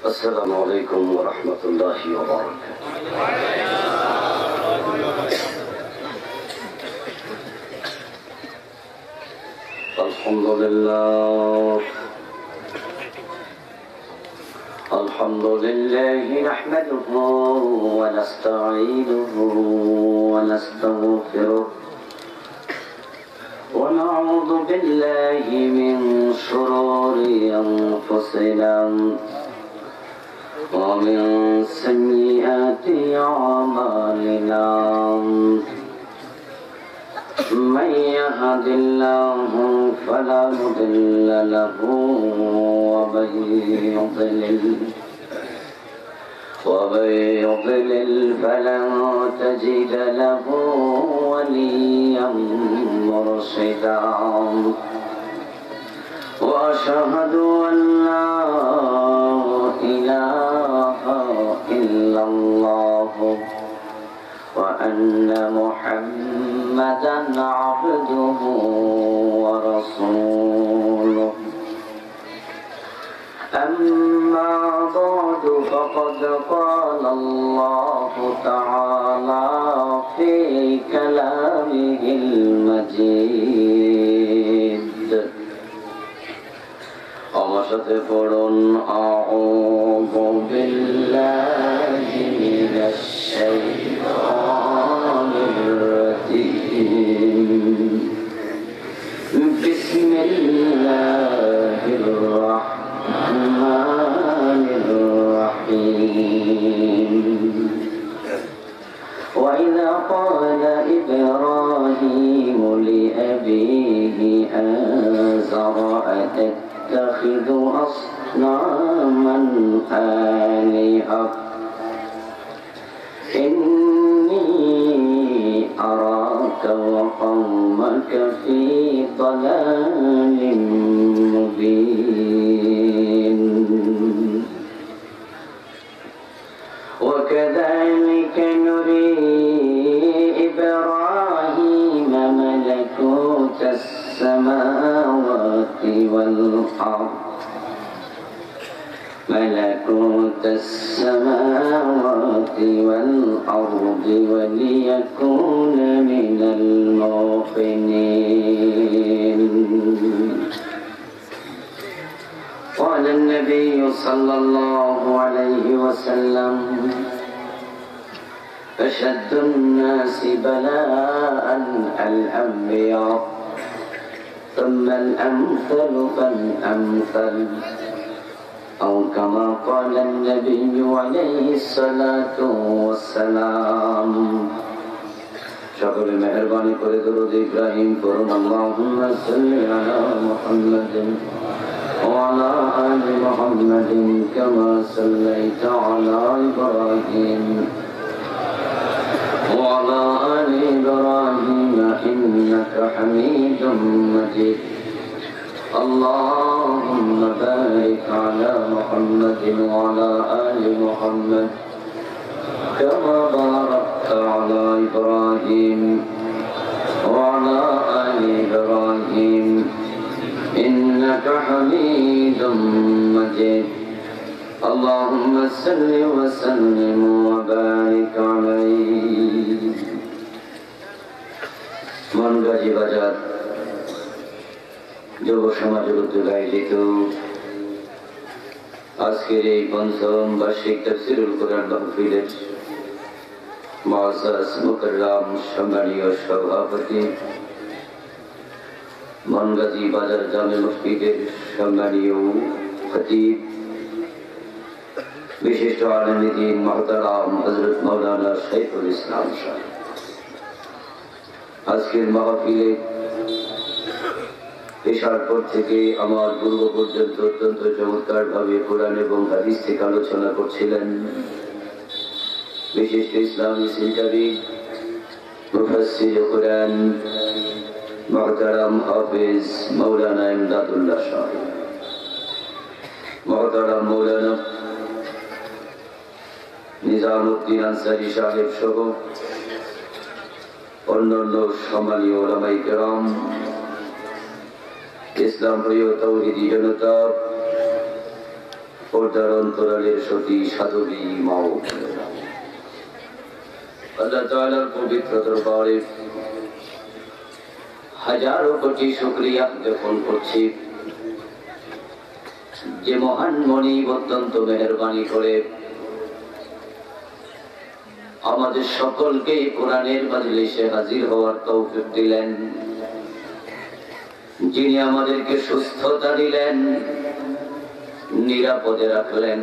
السلام عليكم ورحمة الله وبركاته. الحمد لله نحمده ونستعينه ونستغفره ونعوذ بالله من شرور أنفسنا ومن سيئات أعمالنا من يهد الله فلا مضل له ومن يضلل فلن تجد له وليا مرشدا وأشهد أن لا إله إلا الله وأن محمدا عبده ورسوله أما بعد فقد قال الله تعالى في كلامه المجيد أعوذ بالله من الشيطان الرجيم بسم الله الرحمن الرحيم وإذا قال إبراهيم لأبيه آزر أتتخذ أصناما آلهة إني أراك وقومك في ضلال مبين وكذلك نري إبراهيم ملكوت السماوات والأرض وليكون من الموقنين. قال النبي صلى الله عليه وسلم أشد الناس بلاء الأنبياء ثم الأمثل فالأمثل أو كما قال النبي عليه الصلاة والسلام. সকলে মেহেরবানি করে দরুদ ইব্রাহিম পড়ুন। আল্লাহুম্মা সাল্লি আলা মুহাম্মাদিন ওয়া আলা আলি মুহাম্মাদিন কামা সাল্লাইতা আলা ইব্রাহিম ওয়া আলা আলি ইব্রাহিম ইন্নাকা হামিদুম মাজিদ। اللهم بارك على محمد وعلى آل محمد كما باركت على إبراهيم وعلى آل إبراهيم إنك حميد مجيد. اللهم صل وسلم وبارك عليه. মনগাজী বাজার যুব সমাজের উদ্যোগে আয়োজিত আজকের এই পঞ্চম বার্ষিক তাফসীরুল কোরআন মাহফিলের মুআজ্জাজ মুকাররম সম্মানীয় সভাপতি, মনগাজী বাজার জামে মসজিদের সম্মানীয় খতিব, বিশিষ্ট আলেম দ্বীন মুহতারাম হযরত মাওলানা শাইখুল ইসলাম সাহেব, আজকের মাহফিলে পেশার পর থেকে আমার পূর্ব পর্যন্ত অত্যন্ত চমৎকার ভাবে কোরআন এবং হাদিস থেকে আলোচনা করছিলেন বিশিষ্ট ইসলামী চিন্তাবিদ মুফাসসির কোরআন মুহতারাম হাফেজ মাওলানা ইমদাদুল্লাহ সাহেব, মুহতারাম মাওলানা নিজামউদ্দিন আনসারী সাহেব সহ অন্যান্য সম্মানীয় উলামায়ে কেরাম, ইসলাম প্রিয় তাওহীদি জনতা, পর্দার অন্তরালের সতী সাধবী মা ও বোনেরা, আল্লাহ তাআলার পবিত্র দরবারে হাজারো কোটি শুকরিয়া জ্ঞাপন করছি যে মহান মনিব অত্যন্ত মেহেরবানি করে আমাদের সকলকে কোরআনের মাজলিসে হাজির হওয়ার তৌফিক দিলেন, যিনি আমাদেরকে সুস্থতা দিলেন, নিরাপদে রাখলেন,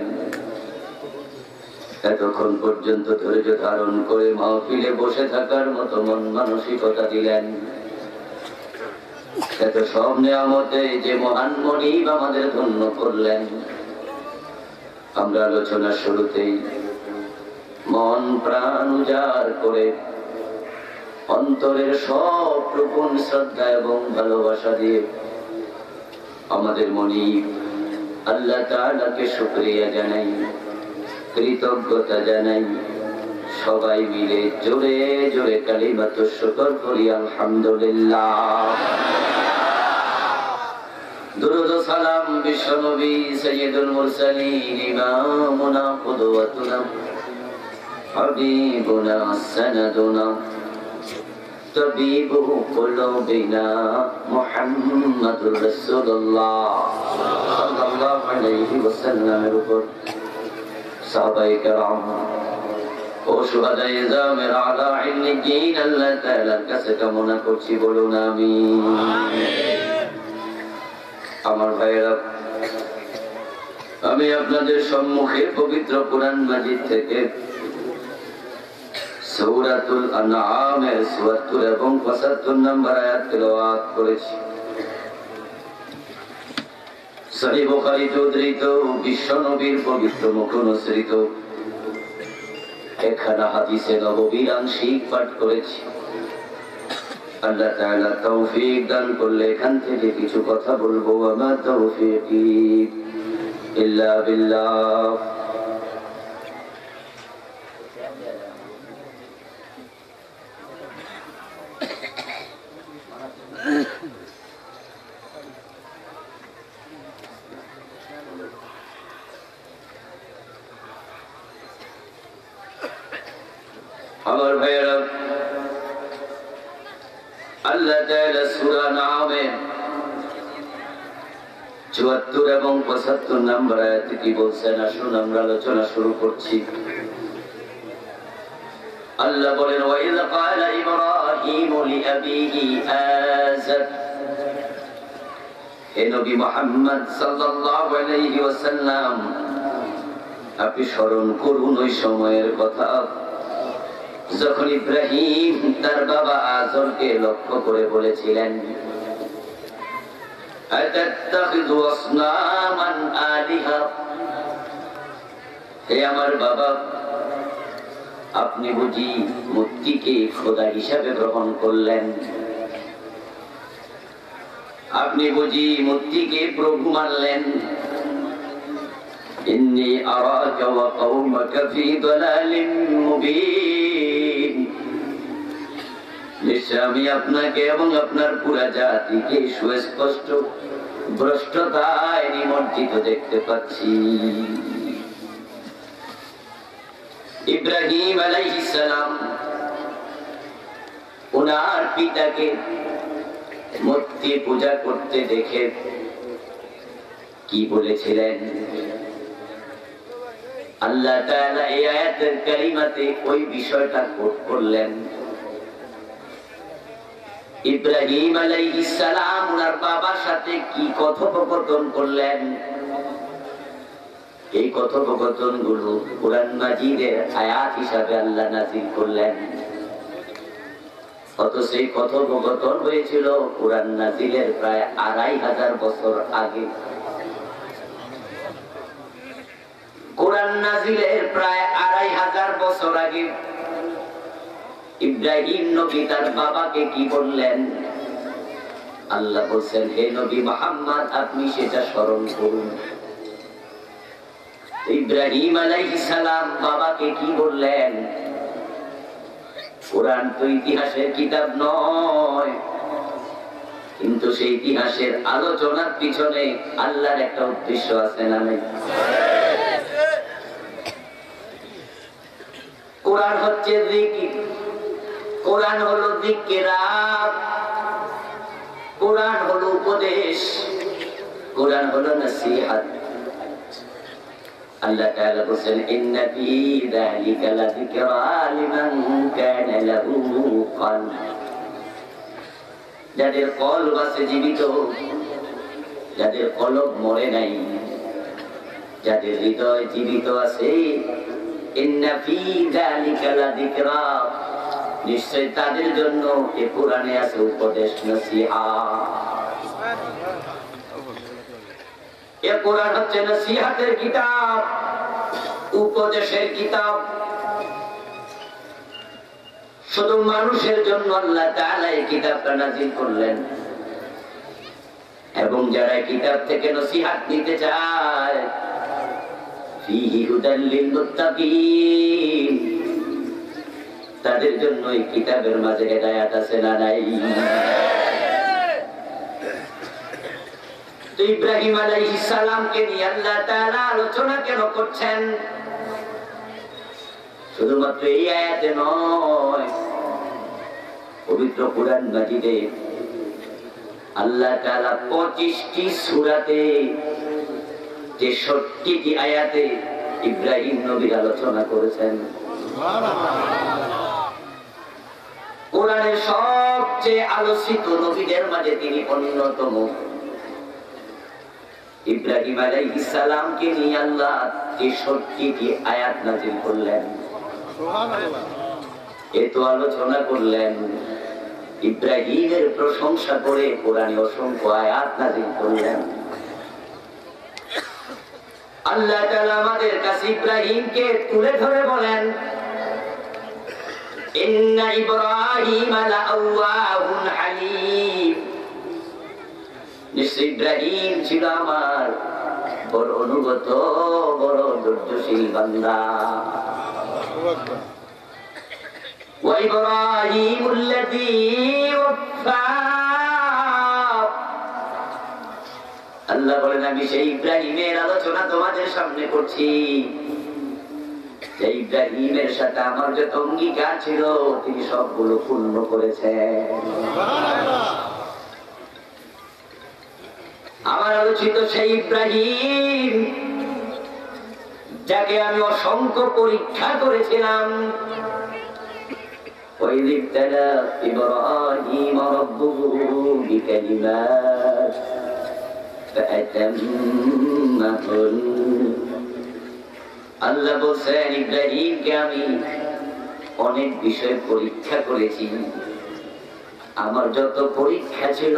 এতক্ষণ পর্যন্ত ধৈর্য ধারণ করে মাহফিলে বসে থাকার মতো মন মানসিকতা দিলেন। এত সব নিয়ামতে যে মহান মনিব আমাদের ধন্য করলেন। আমরা আলোচনার শুরুতেই মন প্রাণ উজাড় করে অন্তরের সব রূপন শ্রদ্ধা এবং ভালোবাসা দিয়ে আমাদের মনিব আল্লাহ তাআলাকে শুকরিয়া জানাই, কৃতজ্ঞতা জানাই। সবাই মিলে জোরে জোরে কালিমাতুশ শুকর করি আলহামদুলিল্লাহ। দুরূদ ও সালাম বিশ্বনবী সাইয়্যিদুল মুরসালিন ইমামুনা কুদওয়াতুনা হাবিবুনা সানাদুনা তাবিবু কুলুবিনা মুহাম্মাদুর রাসূলুল্লাহ সাল্লাল্লাহু আলাইহি ওয়াসাল্লামের উপর সাহাবায়ে কেরাম ও শুহাদায়ে জামের আলা ইল্লিয়িন আল্লাহ তাআলার কাছে কামনা করছি, বলুন আমিন। আমার ভাইরা, আমি আপনাদের সম্মুখে পবিত্র কোরআন মাজিদ থেকে সূরাতুল আনআমের ৭৪ এবং ৭৫ নম্বর আয়াত তেলাওয়াত করেছি। সহিহ বুখারীতে উদ্ধৃত বিশ্ব নবীর পবিত্র মুখ অনুসৃত একখানা হাদিসে নববীর আংশিক পাঠ করেছি। আল্লাহ তাআলা তৌফিক দান করলে এখান থেকে কিছু কথা বলবো। আমা তৌফিকি ইল্লা বিল্লাহ। আমার ভাইয়েরা, আল্লাহ তাআলা সূরা আনআমের ৭৪ এবং ৭৫ নম্বর আয়াতে কি বলছেন, আসুন আমরা আলোচনা শুরু করছি। আল্লাহ বলেন, ওয়াইয ক্বালা ইব্রাহিমু লিআবিহি আযার, হে নবী মুহাম্মদ সাল্লাল্লাহু আলাইহি ওয়াসাল্লাম, আপনি স্মরণ করুন ওই সময়ের কথা যখন ইব্রাহিম তার বাবা আযরকে লক্ষ্য করে বলেছিলেন, আতাত্তাখিযু আসনামান আলিহা, হে আমার বাবা, আপনি বুঝি মূর্তিকে খোদা হিসাবে গ্রহণ করলেন, আপনি বুঝি মূর্তিকে প্রভু মানলেন। ইন্নী আরাকা ওয়া কওমাকা ফী দালালিন মুবিন, নিশ্চয় আমি আপনাকে এবং আপনার পুরা জাতিকে সুস্পষ্ট ভ্রষ্টতায় নিমজ্জিত দেখতে পাচ্ছি। ইব্রাহিম আলাইহিস সালাম ওনার পিতাকে মূর্তি পূজা করতে দেখে কি বলেছিলেন? আল্লাহ তাআলা এই আয়াতের কারিমাতে ওই বিষয়টা কোট করলেন। ইব্রাহিম আলাইহিস সালাম ওনার বাবার সাথে কি কথোপকথন করলেন, এই কথোপকথন গুলো কোরআন মাজিদের আয়াত হিসাবে আল্লাহ নাযিল করলেন। অথচ এই কথোপকথন হয়েছিল কোরআন নাযিলের প্রায় ২৫০০ বছর আগে। কোরআন নাযিলের প্রায় ২৫০০ বছর আগে ইব্রাহিম নবী তার বাবাকে কি বললেন? আল্লাহ বলছেন, হে নবী মুহাম্মদ, আপনি সেটা স্মরণ করুন। ইব্রাহিম আলাইহিস সালাম বাবাকে কি বললেন? কোরআন তো ইতিহাসের কিতাব নয়, কিন্তু সেই ইতিহাসের আলোচনার পিছনে আল্লাহর একটা উদ্দেশ্য আছে না নাই? কোরআন হচ্ছে জিকির, কোরআন হলো যিকিরাত, কোরআন হলো উপদেশ, কোরআন হলো নসিহত। আল্লাহ তাআলা বলেন ইন্না ফী যালিকা লাযিকরা লিমান কানা লাহু কলব। যাদের কলব আছে জীবিত, যাদের কলব মরে নাই, যাদের হৃদয় জীবিত আছে, ইন্না ফী যালিকা লাযিকরা, নিশ্চয় তাদের জন্য এই কোরআনে আছে উপদেশ, নসিহত। এ কোরআন হচ্ছে নসিহতের কিতাব, উপদেশের কিতাব। শুধু মানুষের জন্য আল্লাহ তাআলা এই কিতাবটা নাযিল করলেন, এবং যারা কিতাব থেকে নসিহত নিতে চায়, ফীহি হুদাল লিল মুত্তাকিন, তাদের জন্য এই কিতাবের মাঝে হেদায়েত আছে না নাই? তো ইব্রাহিম আলাইহিস সালামকে নিয়ে আল্লাহ তাআলা আলোচনা কেন করছেন? শুধুমাত্র এই আয়াতে নয়, পবিত্র কুরআন মাজিদে আল্লাহ তাআলা 25টি সূরাতে 63টি আয়াতে ইব্রাহিম নবীর আলোচনা করেছেন। কোরআনের সবচেয়ে আলোচিত নবীদের মাঝে তিনি অন্যতম। ইব্রাহিম আলাইহিস সালামকে নিয়ে আল্লাহ 63টি আয়াত নাযিল করলেন। সুবহানাল্লাহ। এত আলোচনা করলেন, ইব্রাহিমের প্রশংসা করে কোরআনে অসংখ্য আয়াত নাযিল করলেন। আল্লাহ তাআলা আমাদের কাছে ইব্রাহিমকে তুলে ধরে বলেন, ইন্না ইব্রাহিমা লাআওয়াহুন হালিম, নিশ্চয় ইব্রাহিম ছিল আমার বড় অনুগত, বড় ধৈর্যশীল বান্দা। ওয়া ইব্রাহিমুল্লাযী ওয়াফা, আল্লাহ বলেন আমি সেই ইব্রাহিমের আলোচনা তোমাদের সামনে করছি, যে ইব্রাহিমের সাথে আমার যত অঙ্গীকার ছিল তিনি সবগুলো পূর্ণ করেছেন। আমার আলোচিত সেই ইব্রাহিম, যাকে আমি অসংখ্য পরীক্ষা করেছিলাম। وَإِذِ ابْتَلَى إِبْرَاهِيمَ رَبُّهُ بِكَلِمَاتٍ فَأَتَمَّهُنَّ, আল্লাহ বলছেন ইব্রাহিমকে আমি অনেক বিষয় পরীক্ষা করেছি, আমার যত পরীক্ষা ছিল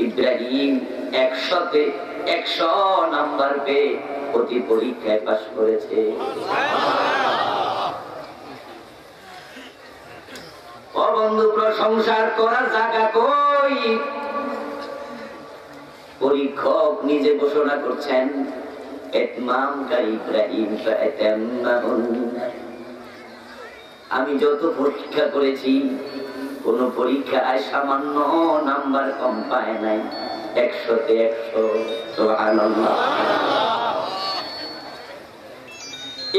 ইব্রাহিম 100তে 100 নাম্বার পেয়ে প্রতি পরীক্ষায় পাস করেছে। ও বন্ধু, প্রশংসার করার জায়গা কই? পরীক্ষক নিজে ঘোষণা করছেন, ইব্রাহিম আমি যত পরীক্ষা করেছি কোন পরীক্ষায় সামান্য নাম্বার কম পায় নাই, 100তে 100। সুবহানাল্লাহ।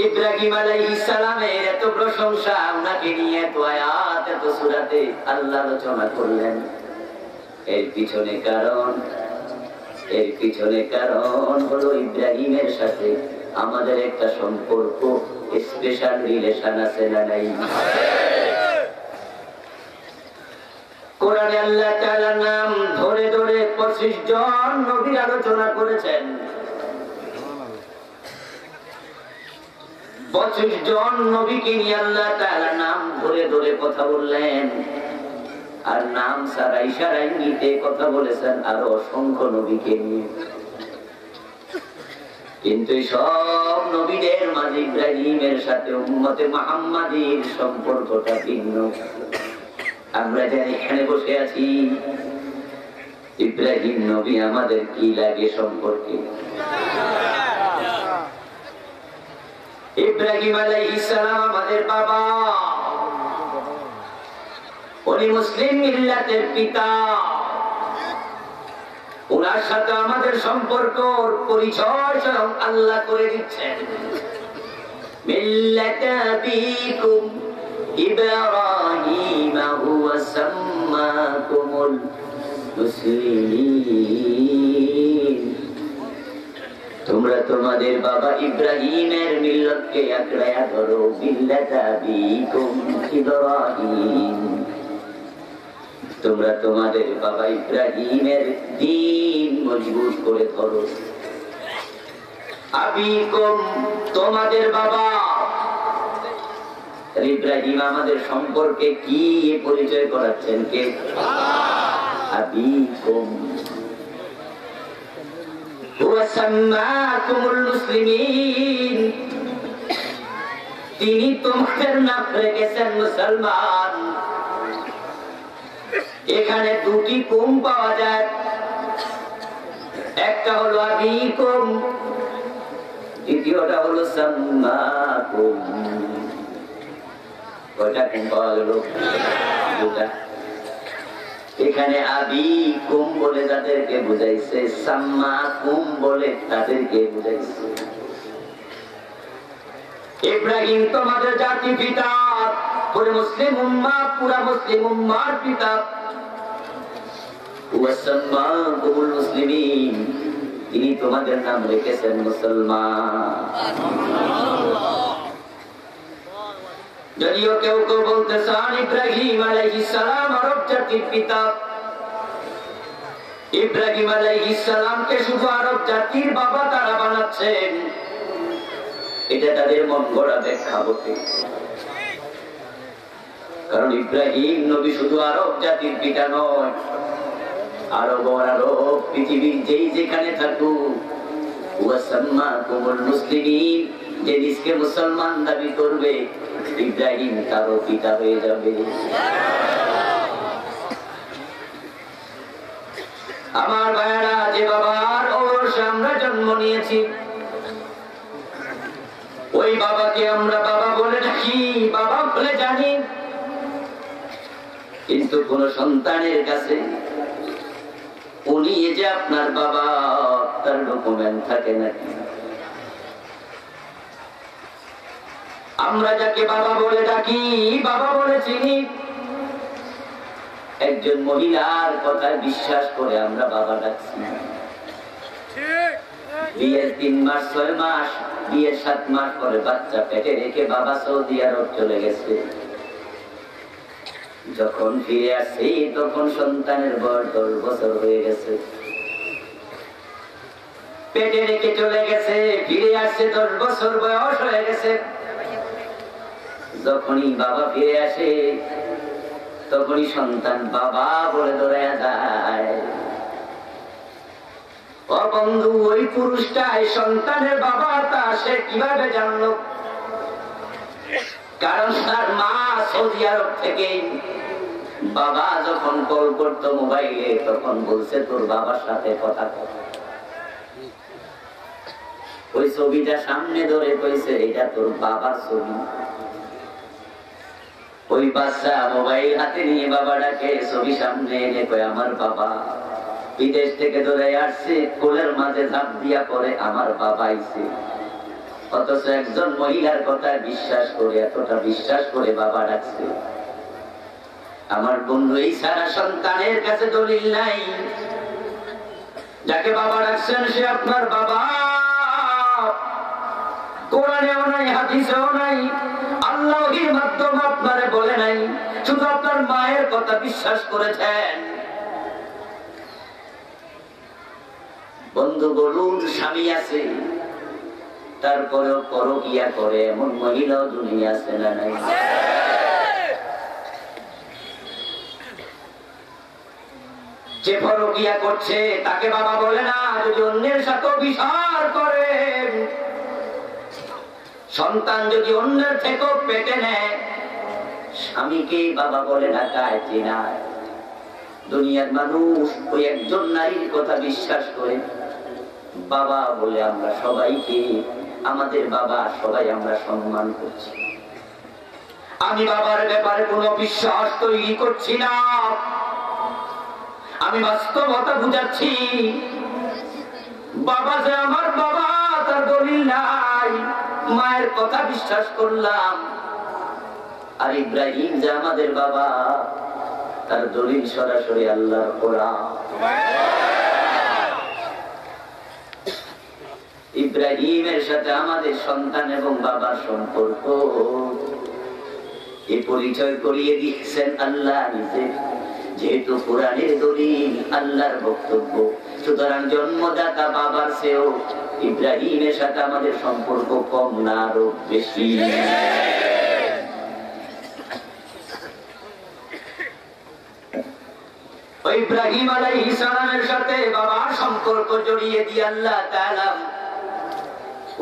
ইব্রাহিম আলাইহিস সালামের এত প্রশংসা, ওনাকে নিয়ে এত আয়াত, এত সূরাতে আল্লাহ আলোচনা করলেন। এর পিছনে কারণ হলো ইব্রাহিমের সাথে আমাদের একটা সম্পর্ক, স্পেশাল রিলেশন আছে না নাই? কোরআনে আল্লাহ তাআলার নাম ধরে ধরে 25 জন নবীর আলোচনা করেছেন। 25 জন নবীকে নিয়ে আল্লাহ তাআলা নাম ধরে ধরে কথা বললেন, আর নাম ছাড়া ইশারায় নিতে কথা বলেছেন আরো অসংখ্য নবীকে নিয়ে। কিন্তু সব নবীদের মাঝে ইব্রাহিমের সাথে উম্মতে মুহাম্মাদীর সম্পর্কটা ভিন্ন। আমরা যারা এখানে বসে আছি, ইব্রাহিম নবী আমাদের কি লাগে সম্পর্কে? ইব্রাহিম আলাইহিস সালাম আমাদের বাবা, উনি মুসলিম মিল্লাতের পিতা। ওনার সাথে আমাদের সম্পর্ক, পরিচয় স্বয়ং আল্লাহ করে দিচ্ছেন। মিল্লাতা আবিকুম ইব্রাহিম হুয়া সাম্মাকুমুল মুসলিমিন। তোমরা তোমাদের বাবা ইব্রাহিমের মিল্লাতকে আঁকড়ায়া ধরো। মিল্লাতা আবিকুম ইব্রাহিম, তোমরা তোমাদের বাবা ইব্রাহিমের দ্বীন মজবুত করে ধরো। আবিকুম, তোমাদের বাবা। ইব্রাহিম আমাদের সম্পর্কে কি পরিচয় করাচ্ছেন? কে? আবিকুম হুয়া সাম্মাকুমুল মুসলিমিন, তিনি তোমাদের নাম রেখেছেন মুসলমান। এখানে দুটি কুম পাওয়া যায়, একটা হলো আবিকুম, দ্বিতীয়টা হলো সাম্মাকুম। কয়টা কুম পাওয়া গেল? দুটা। এখানে আবিকুম বলে তাদেরকে বুঝাইছে, সাম্মাকুম বলে তাদেরকে বুঝাইছে। ইব্রাহিম তোমাদের জাতি পিতা, পুরো মুসলিম উম্মাহ, পুরা মুসলিম উম্মাহর পিতা। ওয়া সাম্মাকুমুল মুসলিমিন, তিনি তোমাদের নাম রেখেছেন মুসলমান। যদিও কেউ কেউ বলতে চান ইব্রাহিম আলাইহিস সালাম আরব জাতির পিতা, ইব্রাহিম আলাইহিস সালামকে শুধু আরব জাতির বাবা তারা বানাচ্ছেন, এটা তাদের মন গড়া ব্যাখ্যা বটে। কারণ ইব্রাহিম নবী শুধু আরব জাতির পিতা নয়, আরব পৃথিবীর যেই যেখানে থাকুক, ওয়া সাম্মাকুমুল মুসলিমিন, যে নিজকে মুসলমান দাবি করবে, ইব্রাহিম তারও পিতা হয়ে যাবে। আমার ভাইয়েরা, যে বাবার ঔরসে আমরা জন্ম নিয়েছি, ওই বাবাকে আমরা বাবা বলে ডাকি, বাবা বলে জানি। কিন্তু কোন সন্তানের কাছে উনি যে আপনার বাবা, তার ডকুমেন্ট থাকে নাকি? আমরা যাকে বাবা বলে ডাকি, বাবা বলে চিনি, একজন মহিলার কথা বিশ্বাস করে আমরা বাবা ডাকছি। বিয়ের 3 মাস 6 মাস, বিয়ের 7 মাস পরে বাচ্চা পেটে রেখে বাবা সৌদি আরব চলে গেছে। যখন ফিরে আসছে তখন সন্তানের বয়স 10 বছর হয়ে গেছে। পেটে রেখে চলে গেছে, ফিরে আসছে 10 বছর বয়স হয়ে গেছে। যখনই বাবা ফিরে আসে, তখনই সন্তান বাবা বলে দৌড়ায় যায়। ও বন্ধু, ওই পুরুষটা সন্তানের বাবা তা সে কিভাবে জানলো? কারণ তার মা সৌদি আরব থেকে বাবা যখন কল করতো মোবাইলে, তখন বলছে তোর বাবার সাথে কথা কর। ওই ছবিটা সামনে ধরে কইছে এটা তোর বাবার ছবি। ওই বাচ্চা মোবাইল হাতে নিয়ে বাবা ডাকে, ছবি সামনে এনে কয় আমার বাবা। বিদেশ থেকে ধরে আসছে, কোলের মাঝে ঝাঁপ দিয়া পরে আমার বাবা আইছে। অথচ একজন মহিলার কথা বিশ্বাস করে, এতটা বিশ্বাস করে বাবা ডাকছে। আমার বন্ধু, এই সারা সন্তানের কাছে দলিল নাই। যাকে বাবা ডাকছেন সে আপনার বাবা। কোরআনেও নাই, হাদিসেও নাই, আল্লাহর মাধ্যমে আপনারে বলে নাই, শুধু আপনার মায়ের কথা বিশ্বাস করেছেন। বন্ধু বলুন, স্বামী আছে তারপরেও পরকিয়া করে এমন মহিলাও দুনিয়া আছে না নাই? যে পরকিয়া করছে তাকে বাবা বলে না, যদি অন্যের সাথে বিচার করে, সন্তান যদি অন্যের থেকেও পেটে নেয়, স্বামীকে বাবা বলে ডাকায় চেনায়। দুনিয়ার মানুষ ওই একজন নারীর কথা বিশ্বাস করে বাবা বলে আমরা সবাইকে, আমাদের বাবা সবাই আমরা সম্মান করছি। আমি বাবার ব্যাপারে কোনো বিশ্বাস তৈরি করছি না, আমি বাস্তবতা বুঝাচ্ছি। বাবা যে আমার বাবা তার দলিল নাই, মায়ের কথা বিশ্বাস করলাম। আর ইব্রাহিম যে আমাদের বাবা, তার দলিল সরাসরি আল্লাহর কোরআন। ইব্রাহিমের সাথে আমাদের সন্তান এবং বাবার সম্পর্ক এই পরিচয় করিয়ে দিচ্ছেন আল্লাহ নিজে। যেহেতু কোরআনের দলিল, আল্লাহর বক্তব্য, সুতরাং জন্মদাতা বাবার চেয়েও ইব্রাহিমের সাথে আমাদের সম্পর্ক কম না আরো বেশি। ইব্রাহিম আলাইহিস সালামের সাথে বাবার সম্পর্ক জড়িয়ে দিয়ে আল্লাহ তাআলা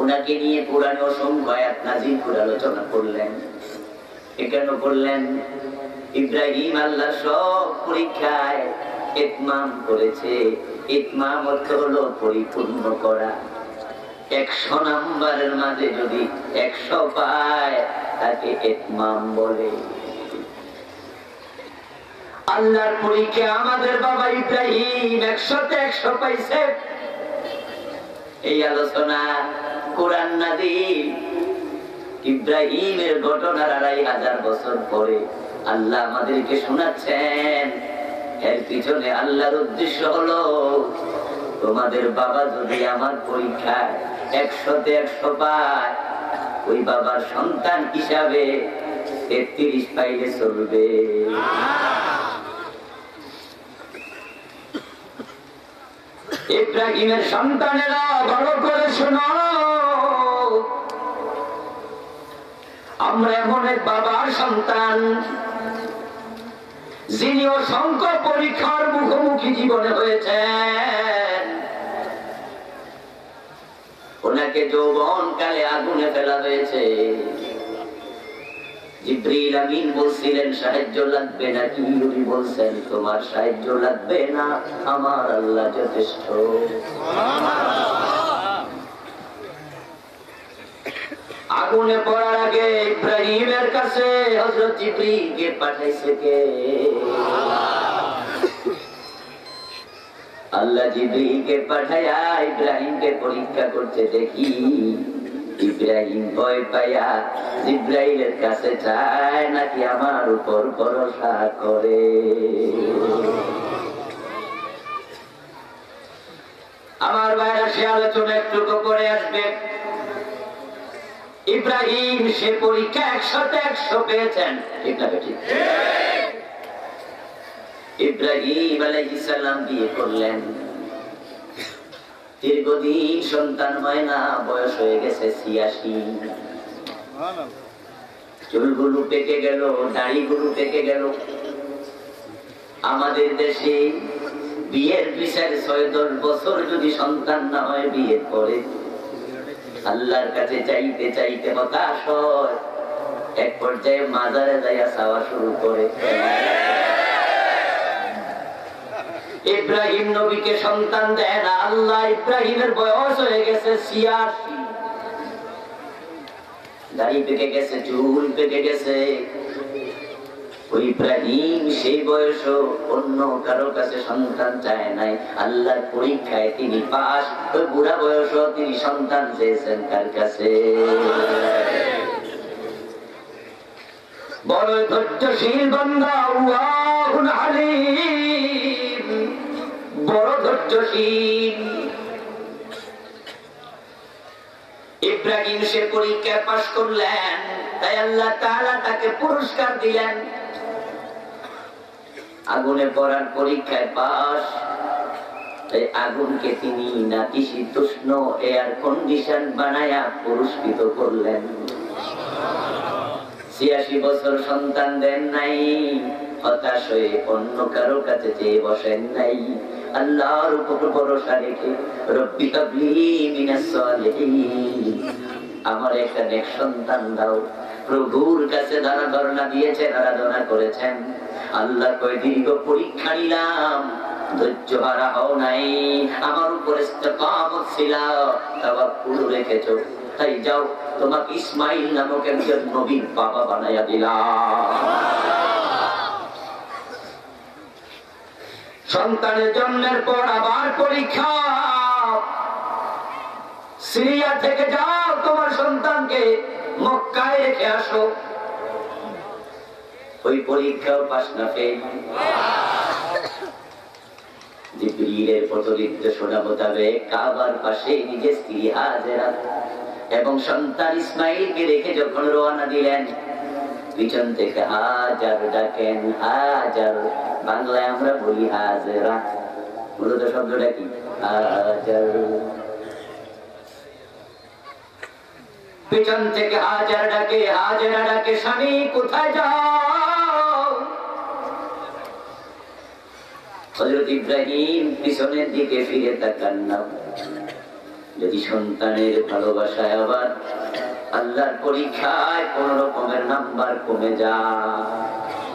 ওনাকে নিয়ে কোরআনে অসংখ্য আয়াত নাযিল করে আলোচনা করলেন। কেন করলেন? ইব্রাহিম আল্লাহ সব পরীক্ষায় ইতমাম করেছে। ইতমাম অর্থ হলো পরিপূর্ণ করা। 100 নাম্বারের মাঝে যদি 100 পায় তাকে ইতমাম বলে। আল্লাহর পরীক্ষা আমাদের বাবা ইব্রাহিম 100তে 100 পাইছে। এই আলোচনা কোরআন নাযিল ইব্রাহিমের ঘটনার 2500 বছর পরে আল্লাহ আমাদেরকে শোনাচ্ছেন। এর পিছনে আল্লাহর উদ্দেশ্য হলো, তোমাদের বাবা যদি আমার পরীক্ষায় 100তে 100 পায়, ওই বাবার সন্তান হিসাবে 33 পাইলে চলবে। ইব্রাহিমের সন্তানেরা ভালো করে শোনো, আমরা এমন এক বাবার সন্তান যিনি অসংখ্য পরীক্ষার মুখোমুখি জীবনে হয়েছেন। ওনাকে যৌবনকালে আগুনে ফেলা হয়েছে। জিবরিল আমিন বলছিলেন সাহায্য লাগবে নাকি? উনি বলছেন তোমার সাহায্য লাগবে না, আমার আল্লাহ যথেষ্ট। আগুনে পড়ার আগে ইব্রাহিমের কাছে হযরত জিবরিলকে পাঠাইছে কে? আল্লাহ জিবরিলকে পাঠায়া ইব্রাহিমকে পরীক্ষা করতে দেখি ইব্রাহিম ভয় পায়া জিবরাইলের কাছে যায় নাকি আমার উপর ভরসা করে। আমার ভাইরা সে আলোচনা একটু পরে আসবে। ইব্রাহিম সে পরীক্ষা 100তে 100 পেয়েছেন, ঠিক না বেঠিক? ইব্রাহিম আলাইহিস সালাম বিয়ে করলেন। দীর্ঘদিন সন্তান হয় না, বয়স হয়ে গেছে 86। চুলগুলো পেকে গেল, দাড়িগুলো পেকে গেল। আমাদের দেশে বিয়ের বিচার 6-10 বছর যদি সন্তান না হয়, বিয়ের পরে আল্লাহর কাছে চাইতে চাইতে হতাশ হয়। এক পর্যায়ে মাজারে যাইয়া চাওয়া শুরু করে। ইব্রাহিম নবীকে সন্তান দেন আল্লাহ। ইব্রাহিমের বয়স হয়ে গেছে 86, দাড়ি পেকে গেছে, চুল পেকে গেছে। ওই ইব্রাহিম সেই বয়স অন্য কারো কাছে সন্তান চায় নাই। আল্লাহর পরীক্ষায় তিনি পাস। ওই বুড়া বয়স তিনি সন্তান চেয়েছেন কার কাছে? বড় ধৈর্যশীল বান্দা, আল্লাহুল আলিম, বড় ধৈর্যশীল। ইব্রাহিম সে পরীক্ষায় পাস করলেন, তাই আল্লাহ তাআলা তাকে পুরস্কার দিলেন। আগুনে পড়ার পরীক্ষায় পাস, তাই আগুনকে তিনি নাতিশীতোষ্ণ এয়ার কন্ডিশন বানায়া পুরস্কৃত করলেন। 86 বছর সন্তান দেন নাই, হতাশ হয়ে অন্য কারো কাছে চেয়ে বসেন নাই। আল্লাহর উপর ভরসা রেখে রব্বি হাবলি মিনাস সালিহিন, আমার একটা নেক সন্তান দাও। প্রভুর কাছে ধারা ধরনা দিয়েছেন, আরাধনা করেছেন। আল্লাহ কয় দীর্ঘ পরীক্ষা নিলাম, ধৈর্য হারা হও নাই, আমার উপর ইস্তেকামত ছিল, তাওয়াক্কুল রেখেছো, তাই যাও তোমাকে ইসমাইল নামক একজন নবীর বাবা বানাইয়া দিলাম। সন্তানের জন্মের পর আবার পরীক্ষা। সিরিয়া থেকে যাও, তোমার সন্তানকে মক্কায় রেখে আসো। ওই পরীক্ষাও পাস না ফেল। জিবরিলের প্রতিনির্দেশনা মোতাবেক কাবার পাশে নিজের স্ত্রী হাজেরা এবং সন্তান ইসমাইলকে রেখে যখন রওনা দিলেন, পিছন থেকে হাজার ডাকেন। হাজার বাংলায় আমরা বলি হাজেরা, মূলত শব্দটা কি? হাজার। পিছন থেকে হাজার ডাকে, হাজেরা ডাকে, স্বামী কোথায় যাও? হযরত ইব্রাহিম পিছনের দিকে ফিরে তাকান না। যদি সন্তানের ভালোবাসায় আবার আল্লাহর পরীক্ষায় কোন রকমের নাম্বার কমে যায়,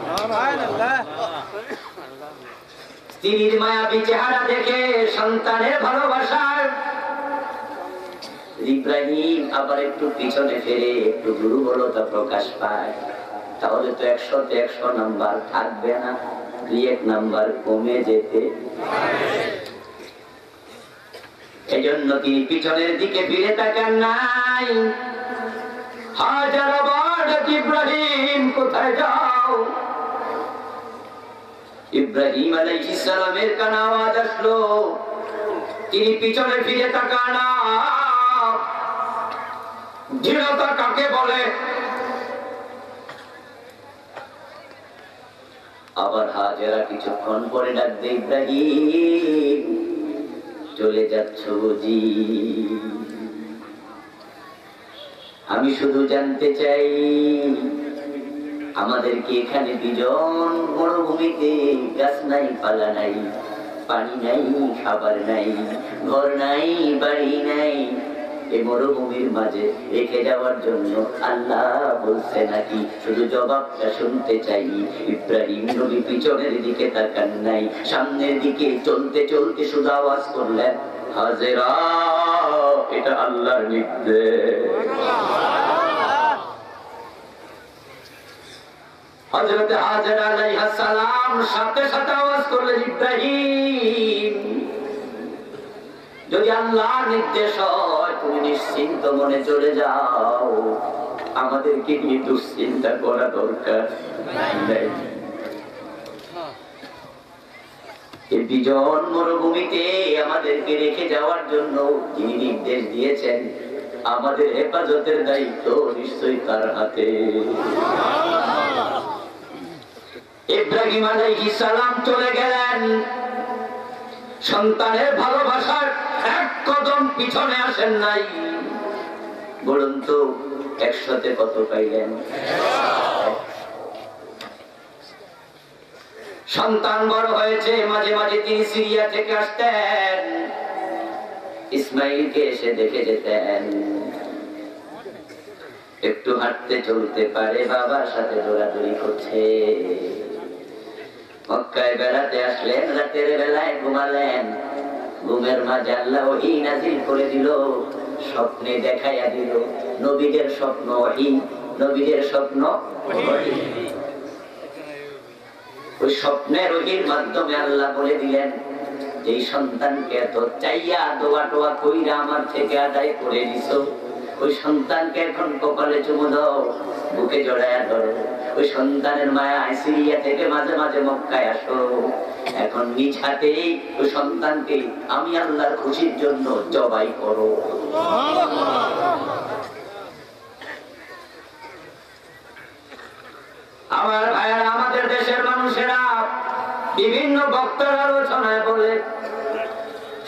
স্ত্রীর মায়াবী চেহারা দেখে সন্তানের ভালোবাসায় ইব্রাহিম আবার একটু পিছনে ফিরে একটু দুর্বলতা প্রকাশ পায়, তাহলে তো 100-তে 100 নাম্বার থাকবে না, 2-1 নাম্বার কমে যেতে। এজন্য তিনি পিছনের দিকে ফিরে তাকান নাই। হাজার আবার ইব্রাহিম কোথায় যাও? ইব্রাহিম আলাইহিস সালামের কানে আওয়াজ আসলো, তিনি পিছনে ফিরে তাকান না। দৃঢ়তা কাকে বলে? আবার হাজেরা কিছুক্ষণ পরে ডাকবে, ইব্রাহিম চলে যাচ্ছ বুঝি? আমি শুধু জানতে চাই, আমাদেরকে এখানে দুজন মরুভূমিতে, গাছ নাই, পালা নাই, পানি নাই, খাবার নাই, ঘর নাই, বাড়ি নাই, এই মরুভূমির মাঝে রেখে যাওয়ার জন্য আল্লাহ বলছে নাকি? শুধু জবাবটা শুনতে চাই। ইব্রাহিম নবী পিছনের দিকে তাকান নাই, সামনের দিকে চলতে চলতে শুধু আওয়াজ করলেন, হাজেরা, এটা আল্লাহর নির্দেশ। হযরত হাজেরা আলাইহিস সালাম সাথে সাথে আওয়াজ করলেন, ইব্রাহিম, যদি আল্লাহর নির্দেশ হয় তুমি নিশ্চিন্ত মনে চলে যাও, আমাদেরকে নিয়ে দুশ্চিন্তা করা দরকার নেই। এই বিজন মরুভূমিতে আমাদেরকে রেখে যাওয়ার জন্য যিনি নির্দেশ দিয়েছেন, আমাদের হেফাজতের দায়িত্ব নিশ্চয়ই তার হাতে। ইব্রাহিম আলাইহিস সালাম চলে গেলেন, সন্তানের ভালোবাসার এক কদম পিছনে আসেন নাই। বলুন তো 100-তে কত পাইলেন? সন্তান বড় হয়েছে, মাঝে মাঝে তিনি সিরিয়া থেকে আসতেন, ইসমাইলকে এসে দেখে যেতেন। একটু হাঁটতে চলতে পারে, বাবার সাথে দৌড়াদৌড়ি করছে। মক্কায় বেড়াতে আসলেন, রাতের বেলায় ঘুমালেন, ঘুমের মাঝে আল্লাহ ওহী নাযিল করে দিল, স্বপ্নে দেখাইয়া দিল। নবীদের স্বপ্ন ওহী, নবীদের স্বপ্ন ওহী। ওই স্বপ্নের ওহীর মাধ্যমে আল্লাহ বলে দিলেন, এই সন্তানকে এত চাইয়া দোয়া টোয়া কইরা আমার থেকে আদায় করে দিছো, ওই সন্তানকে এখন কপালে চুমু দাও, বুকে জড়ায়া ধরো। ওই সন্তানের মায়া সিরিয়া থেকে মাঝে মাঝে মক্কায় আসো, এখন নিজ হাতেই ওই সন্তানকে আমি আল্লাহর খুশির জন্য জবাই করো। আমার ভাইয়েরা, আমাদের দেশের মানুষেরা বিভিন্ন বক্তার আলোচনায় বলে,